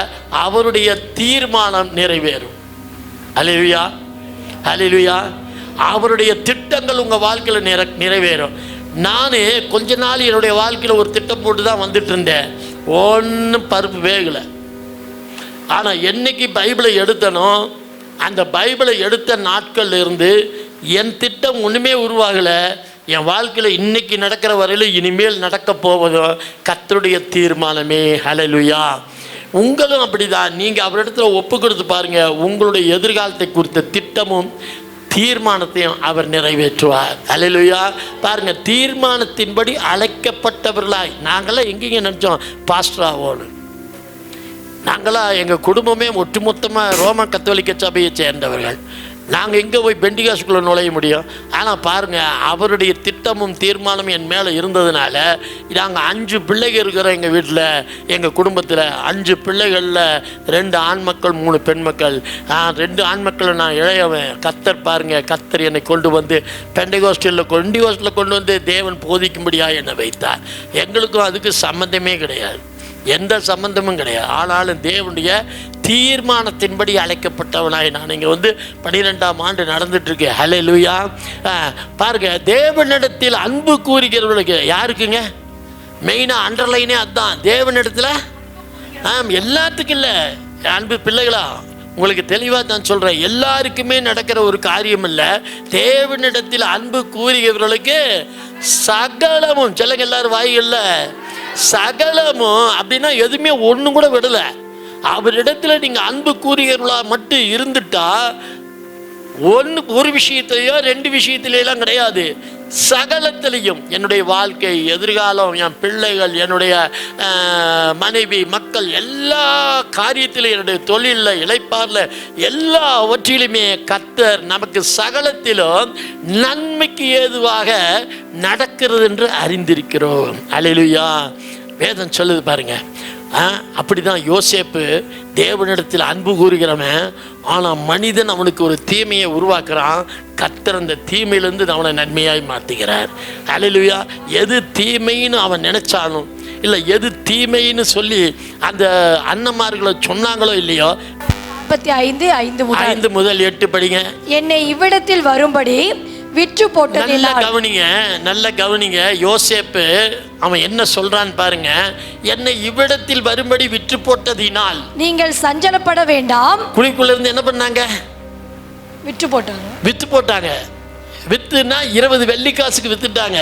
அவருடைய தீர்மானம் நிறைவேறும். அல்லேலூயா, அல்லேலூயா. அவருடைய திட்டங்கள் உங்கள் வாழ்க்கையில் நிறைவேறும். நான் கொஞ்ச நாள் என்னுடைய வாழ்க்கையில் ஒரு திட்டம் போட்டு தான் வந்துட்டு இருந்தேன். ஒன்றும் பருப்பு வேகலை. ஆனால் என்னைக்கு பைபிளை எடுத்தனோ, அந்த பைபிளை எடுத்த நாட்கள்ல இருந்து என் திட்டம் ஒன்றுமே உருவாகலை. என் வாழ்க்கையில் இன்னைக்கு நடக்கிற வரையிலும் இனிமேல் நடக்க போவதும் கர்த்தருடைய தீர்மானமே. ஹல்லேலூயா. உங்களும் அப்படிதான். நீங்கள் அவரிடத்துல ஒப்பு கொடுத்து பாருங்கள், உங்களுடைய எதிர்காலத்தை குறித்த திட்டமும் தீர்மானத்தையும் அவர் நிறைவேற்றுவார். ஹல்லேலூயா. பாருங்கள், தீர்மானத்தின்படி அழைக்கப்பட்டவர்களாய் நாங்களாம் எங்கேங்க நினச்சோம் பாஸ்டர் ஆவோன்னு. நாங்களாம் எங்கள் குடும்பமே ஒட்டுமொத்தமாக ரோமன் கத்தோலிக்க சபையை சேர்ந்தவர்கள். நாங்கள் எங்கே போய் பெண்டிகாஸ்குள்ளே நுழைய முடியும்? ஆனால் பாருங்கள், அவருடைய திட்டமும் தீர்மானமும் என் மேலே இருந்ததுனால நாங்கள் 5 பிள்ளைகள் இருக்கிறோம் எங்கள் வீட்டில். எங்கள் குடும்பத்தில் 5 பிள்ளைகளில் 2 ஆண் மக்கள் 3 பெண் மக்கள். 2 ஆண் மக்களை நான் இளையவன். கர்த்தர் பாருங்கள், கர்த்தர் என்னை கொண்டு வந்து பெண்டிகாஸ்டில் கொண்டு வந்து தேவன் போதிக்கும்படியாக என்னை வைத்தார். எங்களுக்கும் அதுக்கு சம்மந்தமே கிடையாது, எந்த சம்பந்தமும் கிடையாது. ஆனாலும் தேவனுடைய தீர்மானத்தின்படி அழைக்கப்பட்டவனாய் நான் இங்கே வந்து 12ஆம் ஆண்டு நடந்துட்டுருக்கேன். ஹல்லேலூயா. பாருங்க, தேவனிடத்தில் அன்பு கூறுகிறவர்களுக்கு யாருக்குங்க மெயினாக அண்டர்லைனே அதுதான். தேவனிடத்தில் எல்லாத்துக்கும் இல்லை அன்பு பிள்ளைகளா, உங்களுக்கு தெளிவாக நான் சொல்கிறேன், எல்லாருக்குமே நடக்கிற ஒரு காரியம் இல்லை. தேவனிடத்தில் அன்பு கூறுகிறவர்களுக்கு சகலமும், சிலங்க எல்லாரும் வாய்களில் சகலமும் அப்படின்னா எதுவுமே ஒன்றும் கூட விடலை. அவரிடத்தில் நீங்கள் அன்பு கூறுகிறவர்களா மட்டும் இருந்துட்டா ஒரு விஷயத்திலையோ 2 விஷயத்திலாம் கிடையாது, சகலத்திலையும் என்னுடைய வாழ்க்கை, எதிர்காலம், என் பிள்ளைகள், என்னுடைய மனைவி, மக்கள், எல்லா காரியத்திலும், என்னுடைய தொழிலில், இளைப்பாரில், எல்லாவற்றிலுமே கர்த்தர் நமக்கு சகலத்திலும் நன்மைக்கு ஏதுவாக நடக்கிறது என்று அறிந்திருக்கிறோம். அல்லேலூயா. வேதம் சொல்லுது பாருங்க. அப்படிதான் யோசேப்பு தேவனிடத்தில் அன்பு கூறுகிறவன். ஆனால் மனிதன் அவனுக்கு ஒரு தீமையை உருவாக்குறான். கர்த்தர் அந்த தீமையிலேருந்து அவனை நன்மையாய் மாற்றுகிறார். அல்லேலூயா. எது தீமைன்னு அவன் நினைச்சாலும், இல்லை எது தீமைன்னு சொல்லி அந்த அண்ணன்மார்களை சொன்னாங்களோ இல்லையோ, 45:5 முதல் 8 படிங்க. என்னை இவ்விடத்தில் வரும்படி விற்று போட்டதினால். நல்ல கவனிங்க. யோசேப்பு அவன் என்ன சொல்றான் பாருங்க. என்னை இவ்விடத்தில் வரும்படி விற்று போட்டதினால் நீங்கள் சஞ்சலப்பட வேண்டாம். குழிக்குள்ள இருந்து என்ன பண்ணாங்க? விற்று போட்டாங்க. வித்துனா 20 வெள்ளிக்காசுக்கு வித்துட்டாங்க.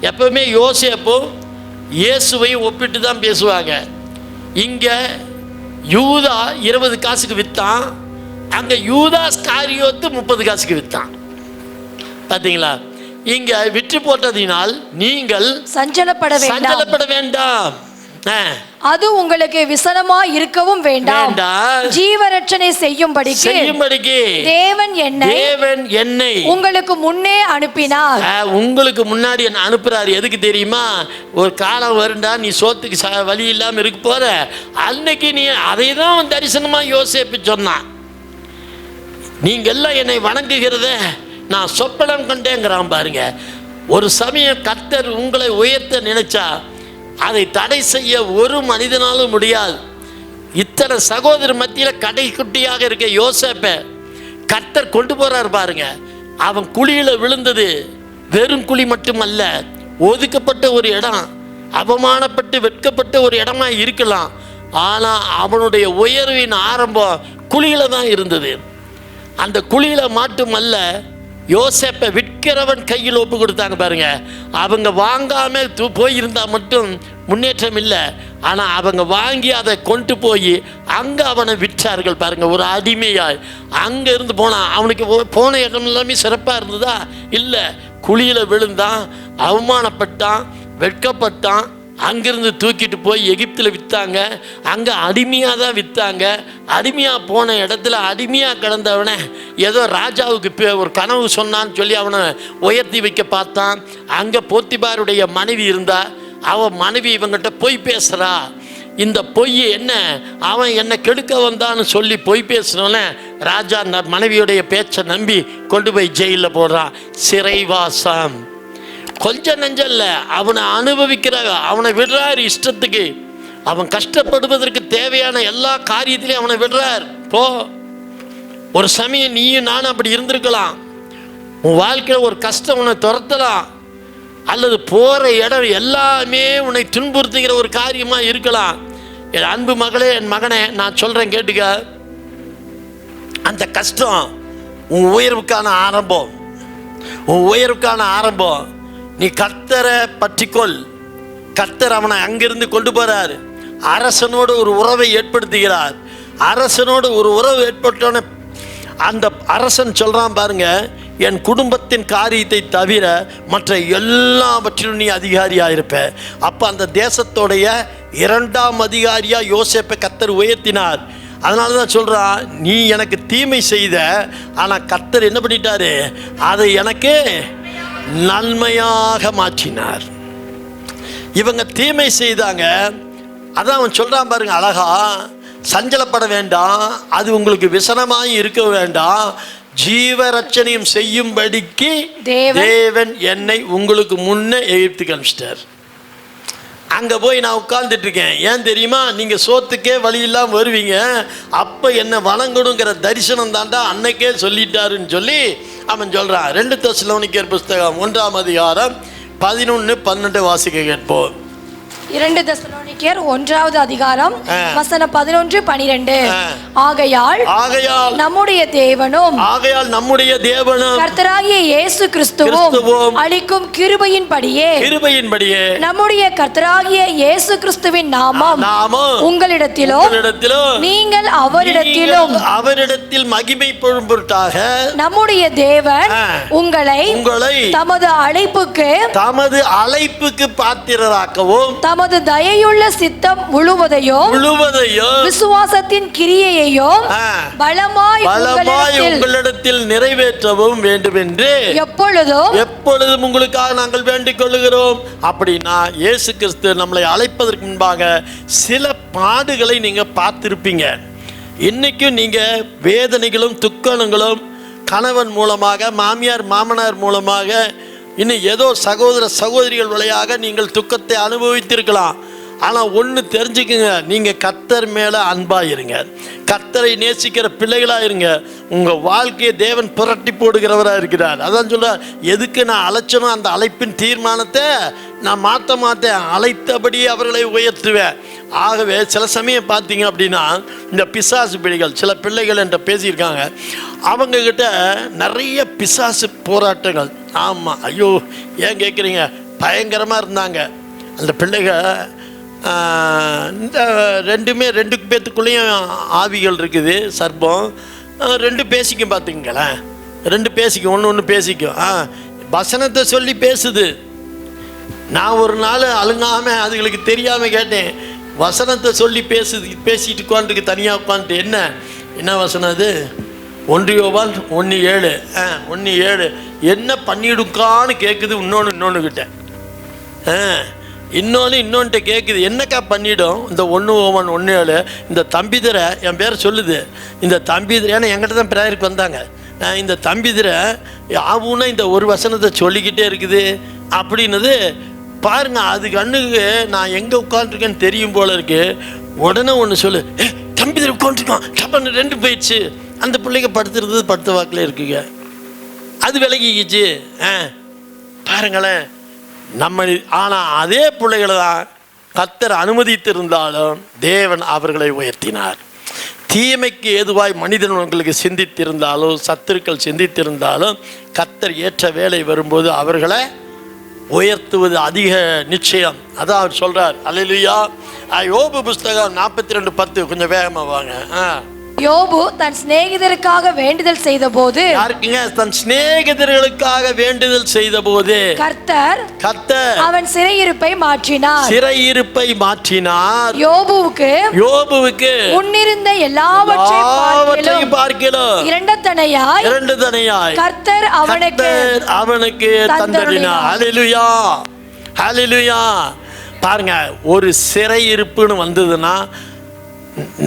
எப்பவுமே யோசேப்பும் இயேசுவையும் ஒப்பிட்டு தான் பேசுவாங்க. இங்க யூதா 20 காசுக்கு வித்தான், அங்க யூதாஸ் காரியோத்து 30 காசுக்கு வித்தான். பார்த்தீங்களா? இங்க விற்று போட்டதினால் நீங்கள் சஞ்சலப்பட வேண்டாம். அது உங்களுக்கு விசனமா இருக்கவும் வேண்டாம். ஜீவரட்சணை செய்யும்படிக்கு தேவன் என்னை உங்களுக்கு முன்னே அனுப்பினார். உங்களுக்கு முன்னாடி என்ன அனுப்புறாரு? எதுக்கு தெரியுமா? ஒரு காலம் வருண்டா, நீ சோத்துக்கு வழி இல்லாம இருக்க போற, அன்னைக்கு நீ அதை தான் தரிசனமா யோசேப்பு சொன்னான். நீங்க எல்லாம் என்னை வணங்குகிறத நான் சொப்பனம் கண்டேங்கிறான் பாருங்க. ஒரு சமயம் கர்த்தர் உங்களை உயர்த்த நினைச்சா அதை தடை செய்ய ஒரு மனிதனாலும் முடியாது. இத்தனை சகோதரர் மத்தியில் கடைக்குட்டியாக இருக்க யோசேப்பை கர்த்தர் கொண்டு போறார் பாருங்க. அவன் குழியில விழுந்தது வெறும் குழி மட்டுமல்ல, ஒதுக்கப்பட்ட ஒரு இடம், அவமானப்பட்டு வெட்கப்பட்ட ஒரு இடமா இருக்கலாம். ஆனால் அவனுடைய உயர்வின் ஆரம்பம் குழியில தான் இருந்தது. அந்த குழியில மட்டுமல்ல, யோசேப்பை விற்கிறவன் கையில் ஒப்பு கொடுத்தாங்க பாருங்க. அவங்க வாங்காம போயிருந்தா மட்டும் முன்னேற்றம் இல்லை. ஆனால் அவங்க வாங்கி அதை கொண்டு போய் அங்கே அவனை விற்றார்கள் பாருங்க, ஒரு அடிமையாய். அங்கே இருந்து போனான். அவனுக்கு போன இடம் எல்லாமே சிறப்பாக இருந்ததா? இல்லை, குழியில் விழுந்தான், அவமானப்பட்டான், வெட்கப்பட்டான். அங்கிருந்து தூக்கிட்டு போய் எகிப்தில் விற்றாங்க. அங்கே அடிமையாக தான் விற்றாங்க. அடிமையாக போன இடத்துல அடிமையாக கிடந்தவனை ஏதோ ராஜாவுக்கு ஒரு கனவு சொன்னான்னு சொல்லி அவனை உயர்த்தி வைக்க பார்த்தான். அங்கே போத்திபாருடைய மனைவி இருந்தா. அவன் மனைவி இவங்கிட்ட பொய் பேசுகிறா. இந்த பொய் என்ன, அவன் என்னை கெடுக்க வந்தான்னு சொல்லி பொய் பேசுனோன்னே ராஜா அந்த மனைவியுடைய பேச்சை நம்பி கொண்டு போய் ஜெயிலில் போடுறான். சிறைவாசம். கொஞ்சம் நெஞ்சல்ல, அவனை அனுபவிக்கிற, அவனை விடுறார் இஷ்டத்துக்கு. அவன் கஷ்டப்படுவதற்கு தேவையான எல்லா காரியத்திலையும் அவனை விடுறார். போ, ஒரு சமயம் நீயும் நானும் அப்படி இருந்திருக்கலாம். உன் வாழ்க்கையில் ஒரு கஷ்டம் உன்னை துரத்தலாம், அல்லது போகிற இடம் எல்லாமே உன்னை துன்புறுத்துகிற ஒரு காரியமாக இருக்கலாம். என் அன்பு மகளே, என் மகனே, நான் சொல்கிறேன் கேட்டுக்க. அந்த கஷ்டம் உன் உயர்வுக்கான ஆரம்பம். உன் உயர்வுக்கான ஆரம்பம். நீ கர்த்தரை பற்றிக்கொள். கர்த்தர் அவனை அங்கிருந்து கொண்டு போறார். அரசனோடு ஒரு உறவை ஏற்படுத்துகிறார். அரசனோடு ஒரு உறவு ஏற்பட்டோன்னு அந்த அரசன் சொல்றான் பாருங்க, என் குடும்பத்தின் காரியத்தை தவிர மற்ற எல்லாவற்றிலும் நீ அதிகாரியாக இருப்ப. அப்போ அந்த தேசத்தோடைய 2ஆம் அதிகாரியாக யோசேப்பை கர்த்தர் உயர்த்தினார். அதனால தான் சொல்கிறான், நீ எனக்கு தீமை செய்த, ஆனால் கர்த்தர் என்ன பண்ணிட்டாரு, அதை எனக்கு நன்மையாக மாற்றினார். இவங்க தீமை செய்தாங்க. அதான் அவன் சொல்கிறான் பாருங்க அழகா, சஞ்சலப்பட வேண்டாம், அது உங்களுக்கு விசனமாய் இருக்க வேண்டாம், ஜீவரட்சணையும் செய்யும்படிக்கு தேவன் என்னை உங்களுக்கு முன்னே எகிப்துக்கு அனுப்பிச்சிட்டார். அங்கே போய் நான் உட்கார்ந்துட்டு இருக்கேன். ஏன் தெரியுமா, நீங்கள் சோத்துக்கே வழி இல்லாமல் வருவீங்க, அப்போ என்னை வணங்கணுங்கிற தரிசனம் தாண்டா அன்னைக்கே சொல்லிட்டாருன்னு சொல்லி அவன் சொல்கிறான். 2 தெசலோனிக்கேயர் புஸ்தகம் 1ஆம் அதிகாரம் 11-12 வாசிக்க கேட்போம். 2 தெசலோனிக்கேயர் 1வது அதிகாரம் வசனம் 11-12. ஆகையால் நம்முடைய தேவனும் கர்த்தராகிய இயேசு கிறிஸ்துவும் அளிக்கும் கிருபையின்படியே நம்முடைய கர்த்தராகிய இயேசு கிறிஸ்துவின் நாமம் உங்களிடத்திலும் நீங்கள் அவரிடத்தில் மகிமைப்படும் பொருட்டாக நம்முடைய தேவன் உங்களை தமது அழைப்புக்கு பாத்திரராக்கவும் தமது தயையுள்ள சித்தம் முழுவதையும் விசுவாசத்தின் கிரியையையும் பலமாய் உங்களிடத்தில் நிறைவேற்றவும் வேண்டும் என்று எப்பொழுதும் உங்களுக்காக நாங்கள் வேண்டிக் கொள்ளுகிறோம். அப்படின்னா இயேசு கிறிஸ்து நம்மளை அழைப்பதற்கு முன்பாக சில பாடுகளை நீங்க பார்த்திருப்பீங்க. இன்னைக்கும் நீங்க வேதனைகளும் துக்கங்களும் கணவன் மூலமாக, மாமியார் மாமனார் மூலமாக, இன்னும் ஏதோ சகோதர சகோதரிகள் வழியாக நீங்கள் துக்கத்தை அனுபவித்திருக்கலாம். ஆனால் ஒன்று தெரிஞ்சுக்குங்க, நீங்கள் கர்த்தர் மேலே அன்பாக இருங்க, கர்த்தரை நேசிக்கிற பிள்ளைகளாக இருங்க. உங்கள் வாழ்க்கையை தேவன் புரட்டி போடுகிறவராக இருக்கிறார். அதான் சொல்கிறார், எதுக்கு நான் அழைச்சனோ அந்த அழைப்பின் தீர்மானத்தை நான் மாற்ற மாட்டேன், அழைத்தபடி அவர்களை உயர்த்துவேன். ஆகவே சில சமயம் பார்த்தீங்க அப்படின்னா, இந்த பிசாசு பிள்ளைகள் சில பிள்ளைகள் என்ற பேசியிருக்காங்க, அவங்கக்கிட்ட நிறைய பிசாசு போராட்டங்கள். ஆமாம், ஐயோ ஏன் கேட்குறீங்க, பயங்கரமாக இருந்தாங்க அந்த பிள்ளைகள். இந்த ரெண்டு பேத்துக்குள்ளேயும் ஆவிகள் இருக்குது, சர்ப்பம். 2 பேசிக்கும் பார்த்துங்களேன், 2 பேசிக்கும், ஒன்று பேசிக்கும். வசனத்தை சொல்லி பேசுது. நான் ஒரு நாள் அழுங்காமல் அதுகளுக்கு தெரியாமல் கேட்டேன், வசனத்தை சொல்லி பேசிட்டு உட்காந்துருக்கு தனியாக உட்காந்துட்டு. என்ன வசனம் அது? 1 யோவான் 1:7. 1:7 என்ன பண்ணிடுக்கான்னு கேட்குது. இன்னொன்று கிட்ட இன்னொன்றுட்ட கேட்குது, என்னக்கா பண்ணிடும்? இந்த 1 யோவான் 1:7 இந்த தம்பிதரை என் பேரை சொல்லுது. இந்த தம்பிதரை, ஏன்னா என்கிட்ட தான் பிரேயருக்கு வந்தாங்க, இந்த தம்பிதரை ஆகுன்னா இந்த ஒரு வசனத்தை சொல்லிக்கிட்டே இருக்குது அப்படின்னது பாருங்க. அது கண்ணுக்கு நான் எங்கே உட்காந்துருக்கேன்னு தெரியும் போல இருக்கு. உடனே ஒன்று சொல்லு, தம்பிதரை உட்காந்துருக்கான், டப்பன்னு 2 போயிடுச்சு. அந்த பிள்ளைங்க படுத்துறது படுத்த வாக்கில் இருக்குங்க, அது விலகிக்கிச்சு. பாருங்களேன் நம்ம. ஆனால் அதே பிள்ளைகளை தான் கர்த்தர் அனுமதித்திருந்தாலும் தேவன் அவர்களை உயர்த்தினார். தீமைக்கு ஏதுவாய் மனிதன் உங்களுக்கு சிந்தித்திருந்தாலும், சத்துருக்கள் சிந்தித்திருந்தாலும், கர்த்தர் ஏற்ற வேலை வரும்போது அவர்களை உயர்த்துவது அதிக நிச்சயம். அதான் அவர் சொல்றார். அல்லேலூயா. யோபு புஸ்தகம் 42:10. கொஞ்சம் வேகமாக வாங்க. யோபு தன் சிநேகிதருக்காக வேண்டுதல் செய்த போது, தன் சிநேகிதர்களுக்காக வேண்டுதல் செய்த போது கர்த்தர் அவன் சிறையிருப்பை மாற்றினார். யோபுவுக்கு முன்னிருந்த எல்லாவற்றையும் பார்க்கிலும் இரண்டு தனையாய் கர்த்தர் அவனுக்கு தந்தளினார். ஹல்லேலூயா, ஹல்லேலூயா. பாருங்க, ஒரு சிறையிருப்புன்னு வந்ததுன்னா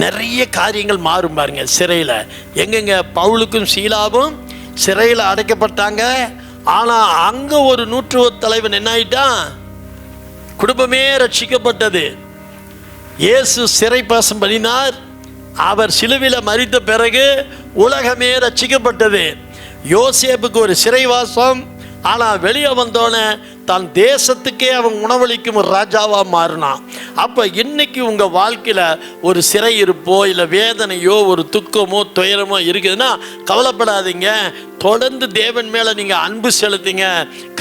நிறைய காரியங்கள் மாறும். பாருங்க, சிறையில் எங்கெங்க பவுலுக்கும் சீலாவும் சிறையில் அடைக்கப்பட்டாங்க. ஆனால் அங்கே ஒரு நூற்றுவ தலைவன் என்ன ஆயிட்டான், குடும்பமே ரட்சிக்கப்பட்டது. இயேசு சிறைப்பாசம் பண்ணினார், அவர் சிலுவையில் மரித்த பிறகு உலகமே ரட்சிக்கப்பட்டது. யோசேப்புக்கு ஒரு சிறைவாசம், ஆனால் வெளியே வந்தோடனே தன் தேசத்துக்கே அவன் உணவளிக்கும் ஒரு ராஜாவாக மாறினான். அப்போ இன்னைக்கு உங்கள் வாழ்க்கையில் ஒரு சிறையிருப்போ இல்லை வேதனையோ ஒரு துக்கமோ துயரமோ இருக்குதுன்னா கவலைப்படாதீங்க. தொடர்ந்து தேவன் மேலே நீங்கள் அன்பு செலுத்துங்க.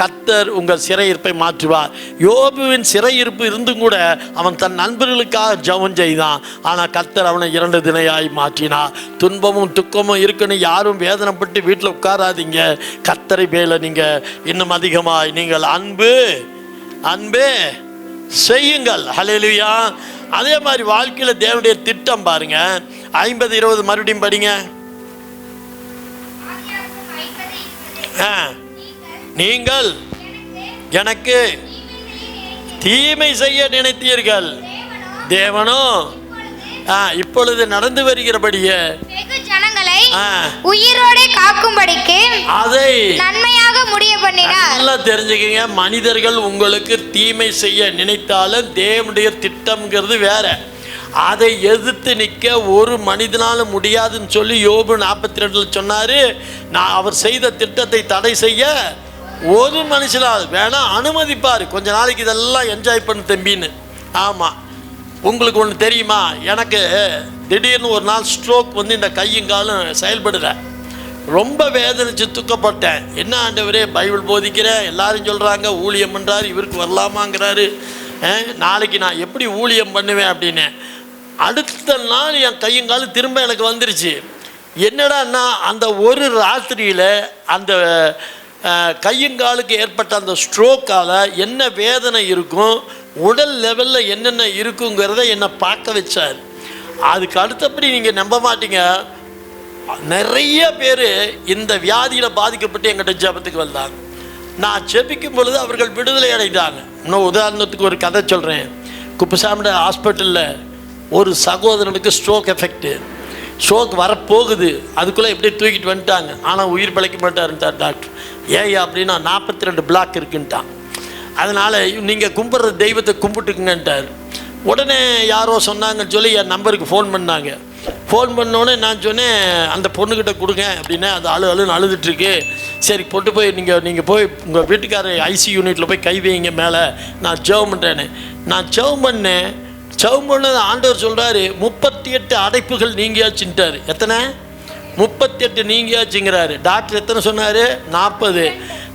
கர்த்தர் உங்கள் சிறையிருப்பை மாற்றுவார். யோபுவின் சிறையிருப்பு இருந்தும் கூட அவன் தன் நண்பர்களுக்காக ஜெபம் செய்தான். ஆனால் கர்த்தர் அவனை 2 தினையாய் மாற்றினார். துன்பமும் துக்கமும் இருக்குன்னு யாரும் வேதனைப்பட்டு வீட்டில் உட்காராதீங்க. கர்த்தரை மேலே நீங்கள் இன்னும் அதிகமாய் நீங்கள் அன்பு செய்யுங்கள். ஹல்லேலூயா. அதே மாதிரி வாழ்க்கையில் தேவனுடைய திட்டம் பாருங்க. 50:20 மறுபடியும் படிங்க. நீங்கள் எனக்கு தீமை செய்ய நினைத்தீர்கள், தேவனோ இப்பொழுது நடந்து வருகிறபடியே ஜனங்களை உயிரோட காக்கும்படிக்கு அதை நன்மையாக முடிய பண்ணினார். நல்லா தெரிஞ்சுக்கங்க, மனிதர்கள் உங்களுக்கு தீமை செய்ய நினைத்தாலும் தேவனுடைய திட்டம்ங்கிறது வேற. அதை எதிர்த்து நிற்க ஒரு மனிதனாலும் முடியாதுன்னு சொல்லி யோபு 42 சொன்னாரு. நான் அவர் செய்த திட்டத்தை தடை செய்ய ஒரு மனுஷனால் வேணா அனுமதிப்பார். கொஞ்ச நாளைக்கு இதெல்லாம் என்ஜாய் பண்ணு தம்பின்னு. ஆமாம், உங்களுக்கு ஒன்று தெரியுமா, எனக்கு திடீர்னு ஒரு நாள் ஸ்ட்ரோக் வந்து இந்த கையும் காலும் செயல்படலை. ரொம்ப வேதனைச்சு துக்கப்பட்டேன். என்ன ஆண்டவரே, பைபிள் போதிக்கிறேன், எல்லாரும் சொல்கிறாங்க ஊழியம் பண்ணுறாரு, இவருக்கு வரலாமாங்கிறாரு, நாளைக்கு நான் எப்படி ஊழியம் பண்ணுவேன் அப்படின்னு. அடுத்த நாள் என் கையும் காலும் திரும்ப எனக்கு வந்துருச்சு. என்னடான்னா அந்த ஒரு ராத்திரியில் அந்த கையங்காலுக்கு ஏற்பட்ட அந்த ஸ்ட்ரோக்கால் என்ன வேதனை இருக்கும், உடல் லெவலில் என்னென்ன இருக்குங்கிறத என்னை பார்க்க வச்சார். அதுக்கு அடுத்தபடி நீங்கள் நம்ப மாட்டீங்க, நிறைய பேர் இந்த வியாதியில் பாதிக்கப்பட்டு எங்கிட்ட ஜெபத்துக்கு வந்தாங்க. நான் ஜெபிக்கும் பொழுது அவர்கள் விடுதலை அடைந்தாங்க. இன்னும் உதாரணத்துக்கு ஒரு கதை சொல்கிறேன். குப்புசாமியோட ஹாஸ்பிட்டலில் ஒரு சகோதரனுக்கு ஸ்ட்ரோக் எஃபெக்ட்டு. ஸ்ட்ரோக் வரப்போகுது, அதுக்குள்ளே எப்படி தூக்கிட்டு வந்துட்டாங்க. ஆனால் உயிர் பிழைக்க மாட்டாருன்ட்டார் டாக்டர். ஏயா அப்படின்னா 42 பிளாக் இருக்குன்ட்டான். அதனால் நீங்கள் கும்பிட்ற தெய்வத்தை கும்பிட்டுக்குங்கன்ட்டார். உடனே யாரோ சொன்னாங்கன்னு சொல்லி என் நம்பருக்கு ஃபோன் பண்ணாங்க. ஃபோன் பண்ணோடனே நான் சொன்னேன், அந்த பொண்ணுக்கிட்ட கொடுங்க அப்படின்னு. அது அழுன்னு அழுதுட்டுருக்கு. சரி போட்டு போய் நீங்கள் போய் உங்கள் வீட்டுக்காரர் ஐசி யூனிட்டில் போய் கை வைங்க மேலே, நான் ஜெபம் பண்ணுறேன்னு. நான் ஜெபம் பண்ணேன். ஜெபம் பண்ணது ஆண்டவர் சொல்கிறாரு 38 அடைப்புகள் நீங்கியாச்சுன்ட்டார். எத்தனை? 38 நீங்கியாச்சுங்கிறாரு. டாக்டர் எத்தனை சொன்னார்? 40.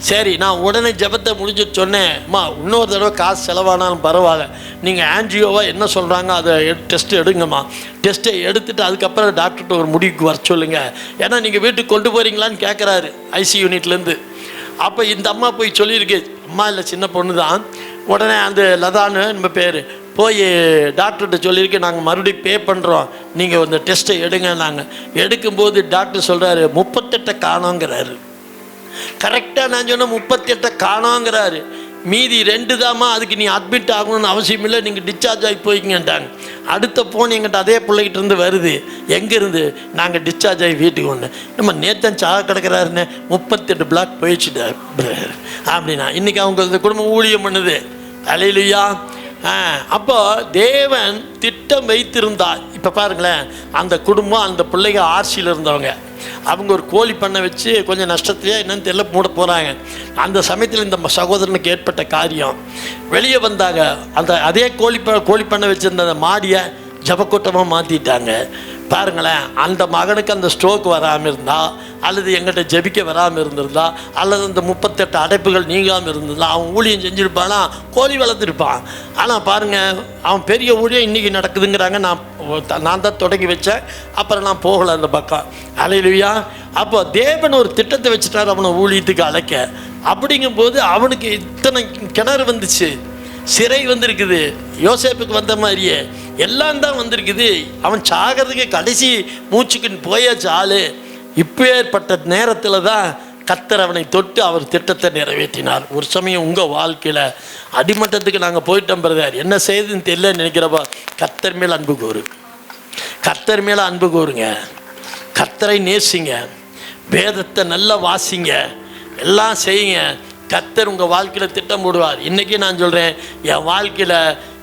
சரி, நான் உடனே ஜெபத்தை முடிஞ்சு சொன்னேன், அம்மா இன்னொரு தடவை காசு செலவானாலும் பரவாயில்ல, நீங்கள் ஆன்ஜியோவா என்ன சொல்கிறாங்க அதை டெஸ்ட்டு எடுங்கம்மா. டெஸ்ட்டை எடுத்துகிட்டு அதுக்கப்புறம் டாக்டர்கிட்ட ஒரு முடிவுக்கு வர சொல்லுங்கள். ஏன்னா நீங்கள் வீட்டுக்கு கொண்டு போகிறீங்களான்னு கேட்குறாரு ஐசி யூனிட்லேருந்து. அப்போ இந்த அம்மா போய் சொல்லியிருக்கு, அம்மா இல்லை சின்ன பொண்ணு தான். உடனே அந்த லதான்னு நம்ம பேர் போய் டாக்டர்கிட்ட சொல்லியிருக்கு, நாங்கள் மறுபடியும் பே பண்ணுறோம், நீங்கள் அந்த டெஸ்ட்டை எடுங்க. நாங்கள் எடுக்கும்போது டாக்டர் சொல்கிறாரு 38 காணோங்கிறாரு. கரெக்டாக நான் சொன்னேன் 38 காணோங்கிறாரு. மீதி 2 தாம்மா, அதுக்கு நீ அட்மிட் ஆகணும்னு அவசியம் இல்லை, நீங்கள் டிஸ்சார்ஜ் ஆகி போய்க்கிங்கன்ட்டாங்க. அடுத்த ஃபோன் எங்கிட்ட அதே பிள்ளைகிட்ட இருந்து வருது. எங்கேருந்து? நாங்கள் டிஸ்சார்ஜ் ஆகி வீட்டுக்கு ஒன்று. நம்ம நேத்தன் சாக கிடக்கிறாருன்னு 38 பிளாக் போயிடுச்சுட்டார் அப்படின்னா. இன்றைக்கி அவங்க இந்த குடும்பம் ஊழியம் பண்ணுது. அல்லேலூயா. அப்போ தேவன் திட்டம் வைத்திருந்தார். இப்போ பாருங்களேன், அந்த குடும்பம் அந்த பிள்ளைங்க ஆர்சியில் இருந்தவங்க, அவங்க ஒரு கோழி பண்ணை வச்சு கொஞ்சம் நஷ்டத்தையே என்னன்னு தெரியல மூட போகிறாங்க. அந்த சமயத்தில் இந்த சகோதரனுக்கு ஏற்பட்ட காரியம், வெளியே வந்தாங்க. அதே கோழி பண்ணை வச்சுருந்த அந்த மாடியை ஜபக்கூட்டமாக மாற்றிட்டாங்க. பாருங்களேன், அந்த மகனுக்கு அந்த ஸ்ட்ரோக் வராமல் இருந்தா, அல்லது எங்கிட்ட ஜெபிக்க வராமல் இருந்திருந்தா, அல்லது அந்த 38 அடைப்புகள் நீங்காமல் இருந்திருந்தா, அவன் ஊழியம் செஞ்சுருப்பானா, கோழி வளர்த்துருப்பான். ஆனால் பாருங்கள், அவன் பெரிய ஊழியம் இன்றைக்கி நடக்குதுங்கிறாங்க. நான் தான் தொடங்கி வச்சேன், அப்புறம் நான் போகலை அந்த பக்கம். அல்லேலூயா. அப்போ தேவன் ஒரு திட்டத்தை வச்சுட்டார் அவனை ஊழியத்துக்கு அழைக்க. அப்படிங்கும்போது அவனுக்கு இத்தனை கிணறு வந்துச்சு, சிறை வந்திருக்குது, யோசேப்புக்கு வந்த மாதிரியே எல்லாம் தான் வந்திருக்குது. அவன் சாகிறதுக்கு கடைசி மூச்சுக்குன்னு போயாச்சு ஆளு. இப்போ ஏற்பட்ட நேரத்தில் தான் கர்த்தர் அவனை தொட்டு அவர் திட்டத்தை நிறைவேற்றினார். ஒரு சமயம் உங்கள் வாழ்க்கையில் அடிமட்டத்துக்கு நாங்கள் போயிட்டோம் பிரதர், என்ன செய்யுதுன்னு தெரியலன்னு நினைக்கிறப்ப கர்த்தர் மேலே அன்பு கூறு. கர்த்தர் மேலே அன்பு கூறுங்க. கர்த்தரை நேசிங்க. வேதத்தை நல்லா வாசிங்க. எல்லாம் செய்யுங்க. கர்த்தர் உங்கள் வாழ்க்கையில் திட்டம் போடுவார். இன்றைக்கி நான் சொல்கிறேன், என் வாழ்க்கையில்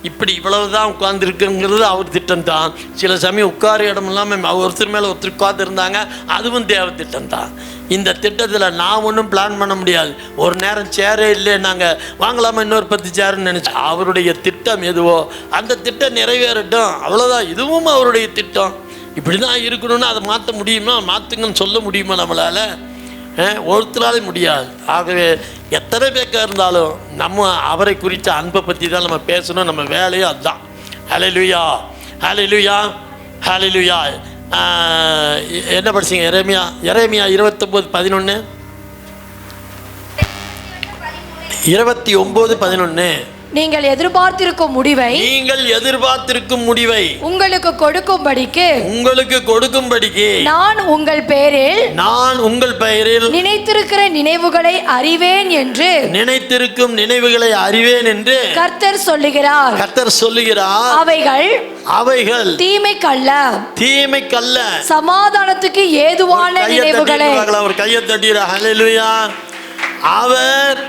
இப்படி இவ்வளவு தான் உட்கார்ந்துருக்குங்கிறது அவர் திட்டம் தான். சில சமயம் உட்கார இடம் இல்லாமல் ஒருத்தர் மேலே ஒருத்தர் உட்கார்ந்து இருந்தாங்க, அதுவும் தேவ திட்டம் தான். இந்த திட்டத்தில் நான் ஒன்றும் பிளான் பண்ண முடியாது. ஒரு நேரம் சேரே இல்லை, நாங்கள் வாங்கலாமா இன்னொரு 10 சேர்ன்னு நினச்சோம். அவருடைய திட்டம் எதுவோ அந்த திட்டம் நிறைவேறட்டும், அவ்வளோதான். இதுவும் அவருடைய திட்டம். இப்படி தான் இருக்கணும்னு அதை மாற்ற முடியுமா? மாற்றுங்கன்னு சொல்ல முடியுமா நம்மளால்? ஒருத்தராலே முடியாது. ஆகவே எத்தனை பேக்கா இருந்தாலும் நம்ம அவரை குறித்த அன்பை பற்றி தான் நம்ம பேசணும். நம்ம வேலையும் அதுதான். ஹல்லேலூயா, ஹல்லேலூயா, ஹல்லேலூயா. என்ன படிச்சீங்க? எரேமியா 29:11. 29:11. நீங்கள் எதிர்பார்த்திருக்கும் முடிவை உங்களுக்கு கொடுக்கும்படிக்கு நான் உங்கள் பெயரில் நினைத்திருக்கும் நினைவுகளை அறிவேன் என்று கர்த்தர் சொல்லுகிறார். அவைகள் தீமைக்கல்ல சமாதானத்துக்கு ஏதுவான நினைவுகளே. ஒரு கையை தட்டிற. ஹல்லேலூயா. அவர்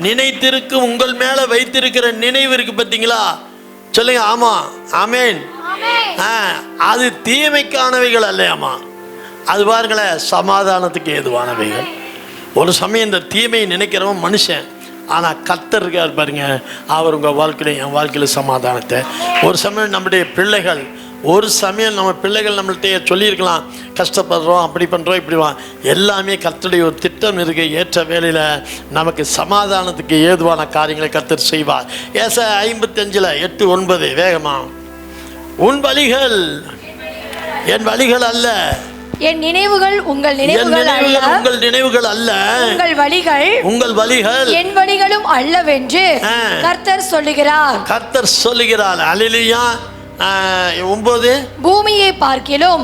நினைத்திருக்கும், உங்கள் மேல வைத்திருக்கிற நினைவு இருக்கு பார்த்தீங்களா? சொல்லுங்க. ஆமா, ஆமேன். அது தீமைக்கானவைகள் அல்லையாமா. அது பாருங்களேன், சமாதானத்துக்கு ஏதுவானவைகள். ஒரு சமயம் இந்த தீமையை நினைக்கிறவன் மனுஷன், ஆனால் கர்த்தர் இருக்கார் பாருங்க, அவர் உங்கள் வாழ்க்கையில என் வாழ்க்கையில் சமாதானத்தை. ஒரு சமயம் நம்முடைய பிள்ளைகள், ஒரு சமயம் நம்ம பிள்ளைகள் நம்மள்கிட்ட சொல்லியிருக்கலாம், கஷ்டப்படுறோம், அப்படி பண்ணுறோம், இப்படி எல்லாமே கர்த்தருடைய ஒரு திட்டம் இருக்கு. ஏற்ற வேளையில் நமக்கு சமாதானத்துக்கு ஏதுவான காரியங்களை கர்த்தர் செய்வார். ஏசாயா 55:8-9 வேகமா. உன் வழிகள் என் வழிகள் அல்ல, என் நினைவுகள் உங்கள் நினைவுகள் அல்ல, உங்கள் வழிகள் என் வழிகளும் அல்லவென்று கர்த்தர் சொல்லுகிறார். அல்லேலூயா. 9. பூமியை பார்க்கிலும்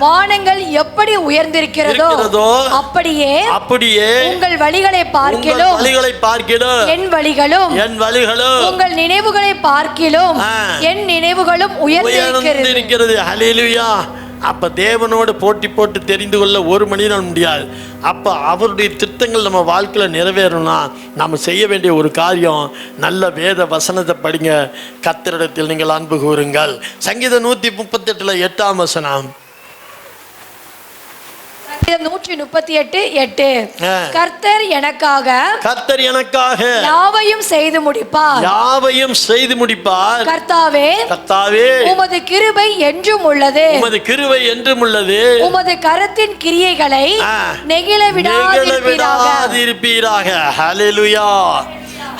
வானங்கள் எப்படி உயர்ந்திருக்கிறதோ அப்படியே உங்கள் வழிகளை பார்க்கிலும் என் வழிகளும் உங்கள் நினைவுகளை பார்க்கிலும் என் நினைவுகளும் உயர்ந்திருக்கிறது. ஹல்லேலூயா. அப்போ தேவனோடு போட்டி போட்டு தெரிந்து கொள்ள ஒரு மனிதனால் முடியாது. அப்போ அவருடைய திட்டங்கள் நம்ம வாழ்க்கையில் நிறைவேறணும்னா நம்ம செய்ய வேண்டிய ஒரு காரியம், நல்ல வேத வசனத்தை படிங்க, கர்த்தரிடத்தில் நீங்கள் அன்பு கூறுங்கள். சங்கீதம் 138:8. 138:8. கர்த்தர் எனக்காக யாவையும் செய்து முடிப்பார். கர்த்தாவே உமது கிருபை என்றும் உள்ளது. உமது கரத்தின் கிரியைகளை நெகிழ விடாதிருப்பீராக. ஹல்லேலூயா,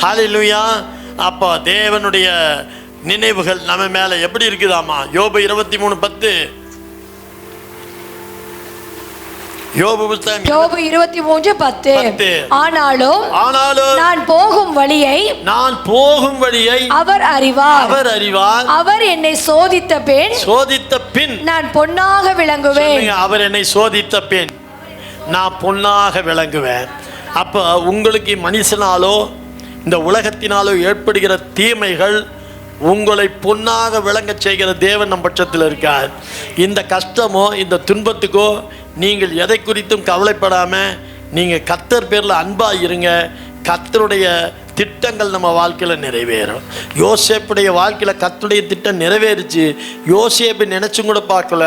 ஹல்லேலூயா. அப்போ தேவனுடைய நினைவுகள் நம்ம மேல எப்படி இருக்குதாமா? யோபு 23:10. யோபு 23:10. ஆனாலும் நான் போகும் வழியை அவர் அறிவார். அவர் என்னை சோதித்த பின் நான் பொன்னாக விளங்குவேன். அவர் என்னை சோதித்த பின் நான் பொன்னாக விளங்குவேன். அப்போ உங்களுக்கு மனுஷனாலோ இந்த உலகத்தினாலோ ஏற்படுகிற தீமைகள் உங்களை பொன்னாக விளங்க செய்கிற தேவன் நம் பட்சத்தில் இருக்கார். இந்த கஷ்டமோ இந்த துன்பத்துக்கோ நீங்கள் எதை குறித்தும் கவலைப்படாமல் நீங்கள் கர்த்தர் பேரில் அன்பாக இருங்க. கர்த்தருடைய திட்டங்கள் நம்ம வாழ்க்கையில் நிறைவேறும். யோசேப்புடைய வாழ்க்கையில் கர்த்தருடைய திட்டம் நிறைவேறிச்சு. யோசேப்பு நினச்சும் கூட பார்க்கல.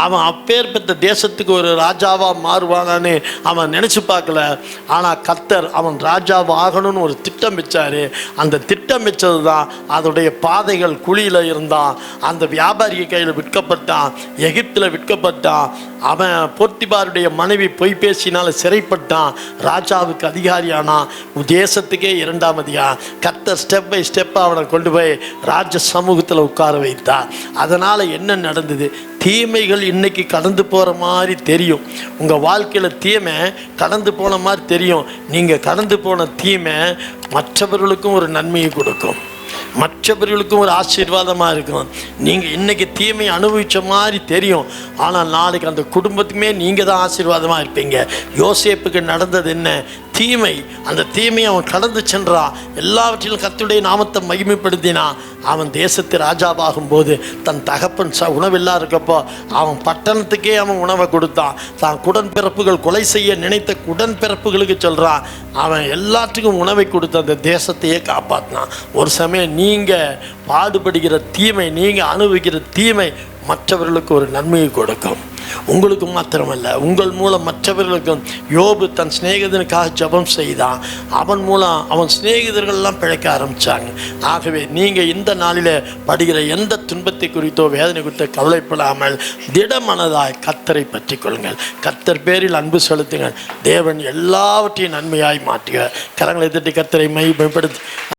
அவன் அப்பேற்பட்ட தேசத்துக்கு ஒரு ராஜாவாக மாறுவானான்னு அவன் நினச்சி பார்க்கல. ஆனால் கர்த்தர் அவன் ராஜாவாக ஆகணும்னு ஒரு திட்டம் வச்சார். அந்த திட்டம் வச்சது தான் அதோடைய பாதைகள் குழியில் இருந்தான். அந்த வியாபாரிக கையில் விற்கப்பட்டான், எகிப்தில் விற்கப்பட்டான். அவன் போத்திபாருடைய மனைவி பொய் பேசினால சிறைப்பட்டான், ராஜாவுக்கு அதிகாரியானான், தேசத்துக்கே 2ஆம் அதிகாரம். கர்த்தர் ஸ்டெப் பை ஸ்டெப்பாக அவனை கொண்டு போய் ராஜ சமூகத்தில் உட்கார வைத்தார். அதனால் என்ன நடந்தது? தீமைகள் இன்னைக்கு கடந்து போகிற மாதிரி தெரியும். உங்கள் வாழ்க்கையில் தீமை கடந்து போன மாதிரி தெரியும். நீங்கள் கடந்து போன தீமை மற்றவர்களுக்கும் ஒரு நன்மையை கொடுக்கும், மற்றவர்களுக்கும் ஒரு ஆசீர்வாதமாக இருக்கும். நீங்கள் இன்றைக்கி தீமையை அனுபவித்த மாதிரி தெரியும், ஆனால் நாளைக்கு அந்த குடும்பத்துக்குமே நீங்கள் தான் ஆசீர்வாதமாக இருப்பீங்க. யோசேப்புக்கு நடந்தது என்ன? தீமை. அந்த தீமையை அவன் கடந்து சென்றான். எல்லாவற்றிலும் கர்த்தருடைய நாமத்தை மகிமைப்படுத்தினான். அவன் தேசத்து ராஜாவாகும் போது தன் தகப்பன் உணவில்லா இருக்கப்போ அவன் பட்டணத்துக்கே அவன் உணவை கொடுத்தான். தான் உடன்பிறப்புகள் கொலை செய்ய நினைத்த உடன்பிறப்புகளுக்கு சொல்கிறான். அவன் எல்லாத்துக்கும் உணவை கொடுத்து அந்த தேசத்தையே காப்பாற்றினான். ஒரு சமயம் நீங்கள் பாடுபடுகிற தீமை, நீங்கள் அனுபவிக்கிற தீமை மற்றவர்களுக்கு ஒரு நன்மையை கொடுக்கும். உங்களுக்கு மாத்திரமல்ல, உங்கள் மூலம் மற்றவர்களுக்கும். யோபு தன் சிநேகிதனுக்காக ஜெபம் செய்தான். அவன் மூலம் அவன் சிநேகிதர்கள்லாம் பிழைக்க ஆரம்பித்தாங்க. ஆகவே நீங்கள் இந்த நாளில் படுகிற எந்த துன்பத்தை குறித்தோ வேதனை குறித்தோ கவலைப்படாமல் திடமனதாய் கர்த்தரை பற்றி கொள்ளுங்கள். கர்த்தர் பேரில் அன்பு செலுத்துங்கள். தேவன் எல்லாவற்றையும் நன்மையாய் மாற்றுகிறார். கரங்களை தட்டி கர்த்தரை மகிமைப்படுத்தி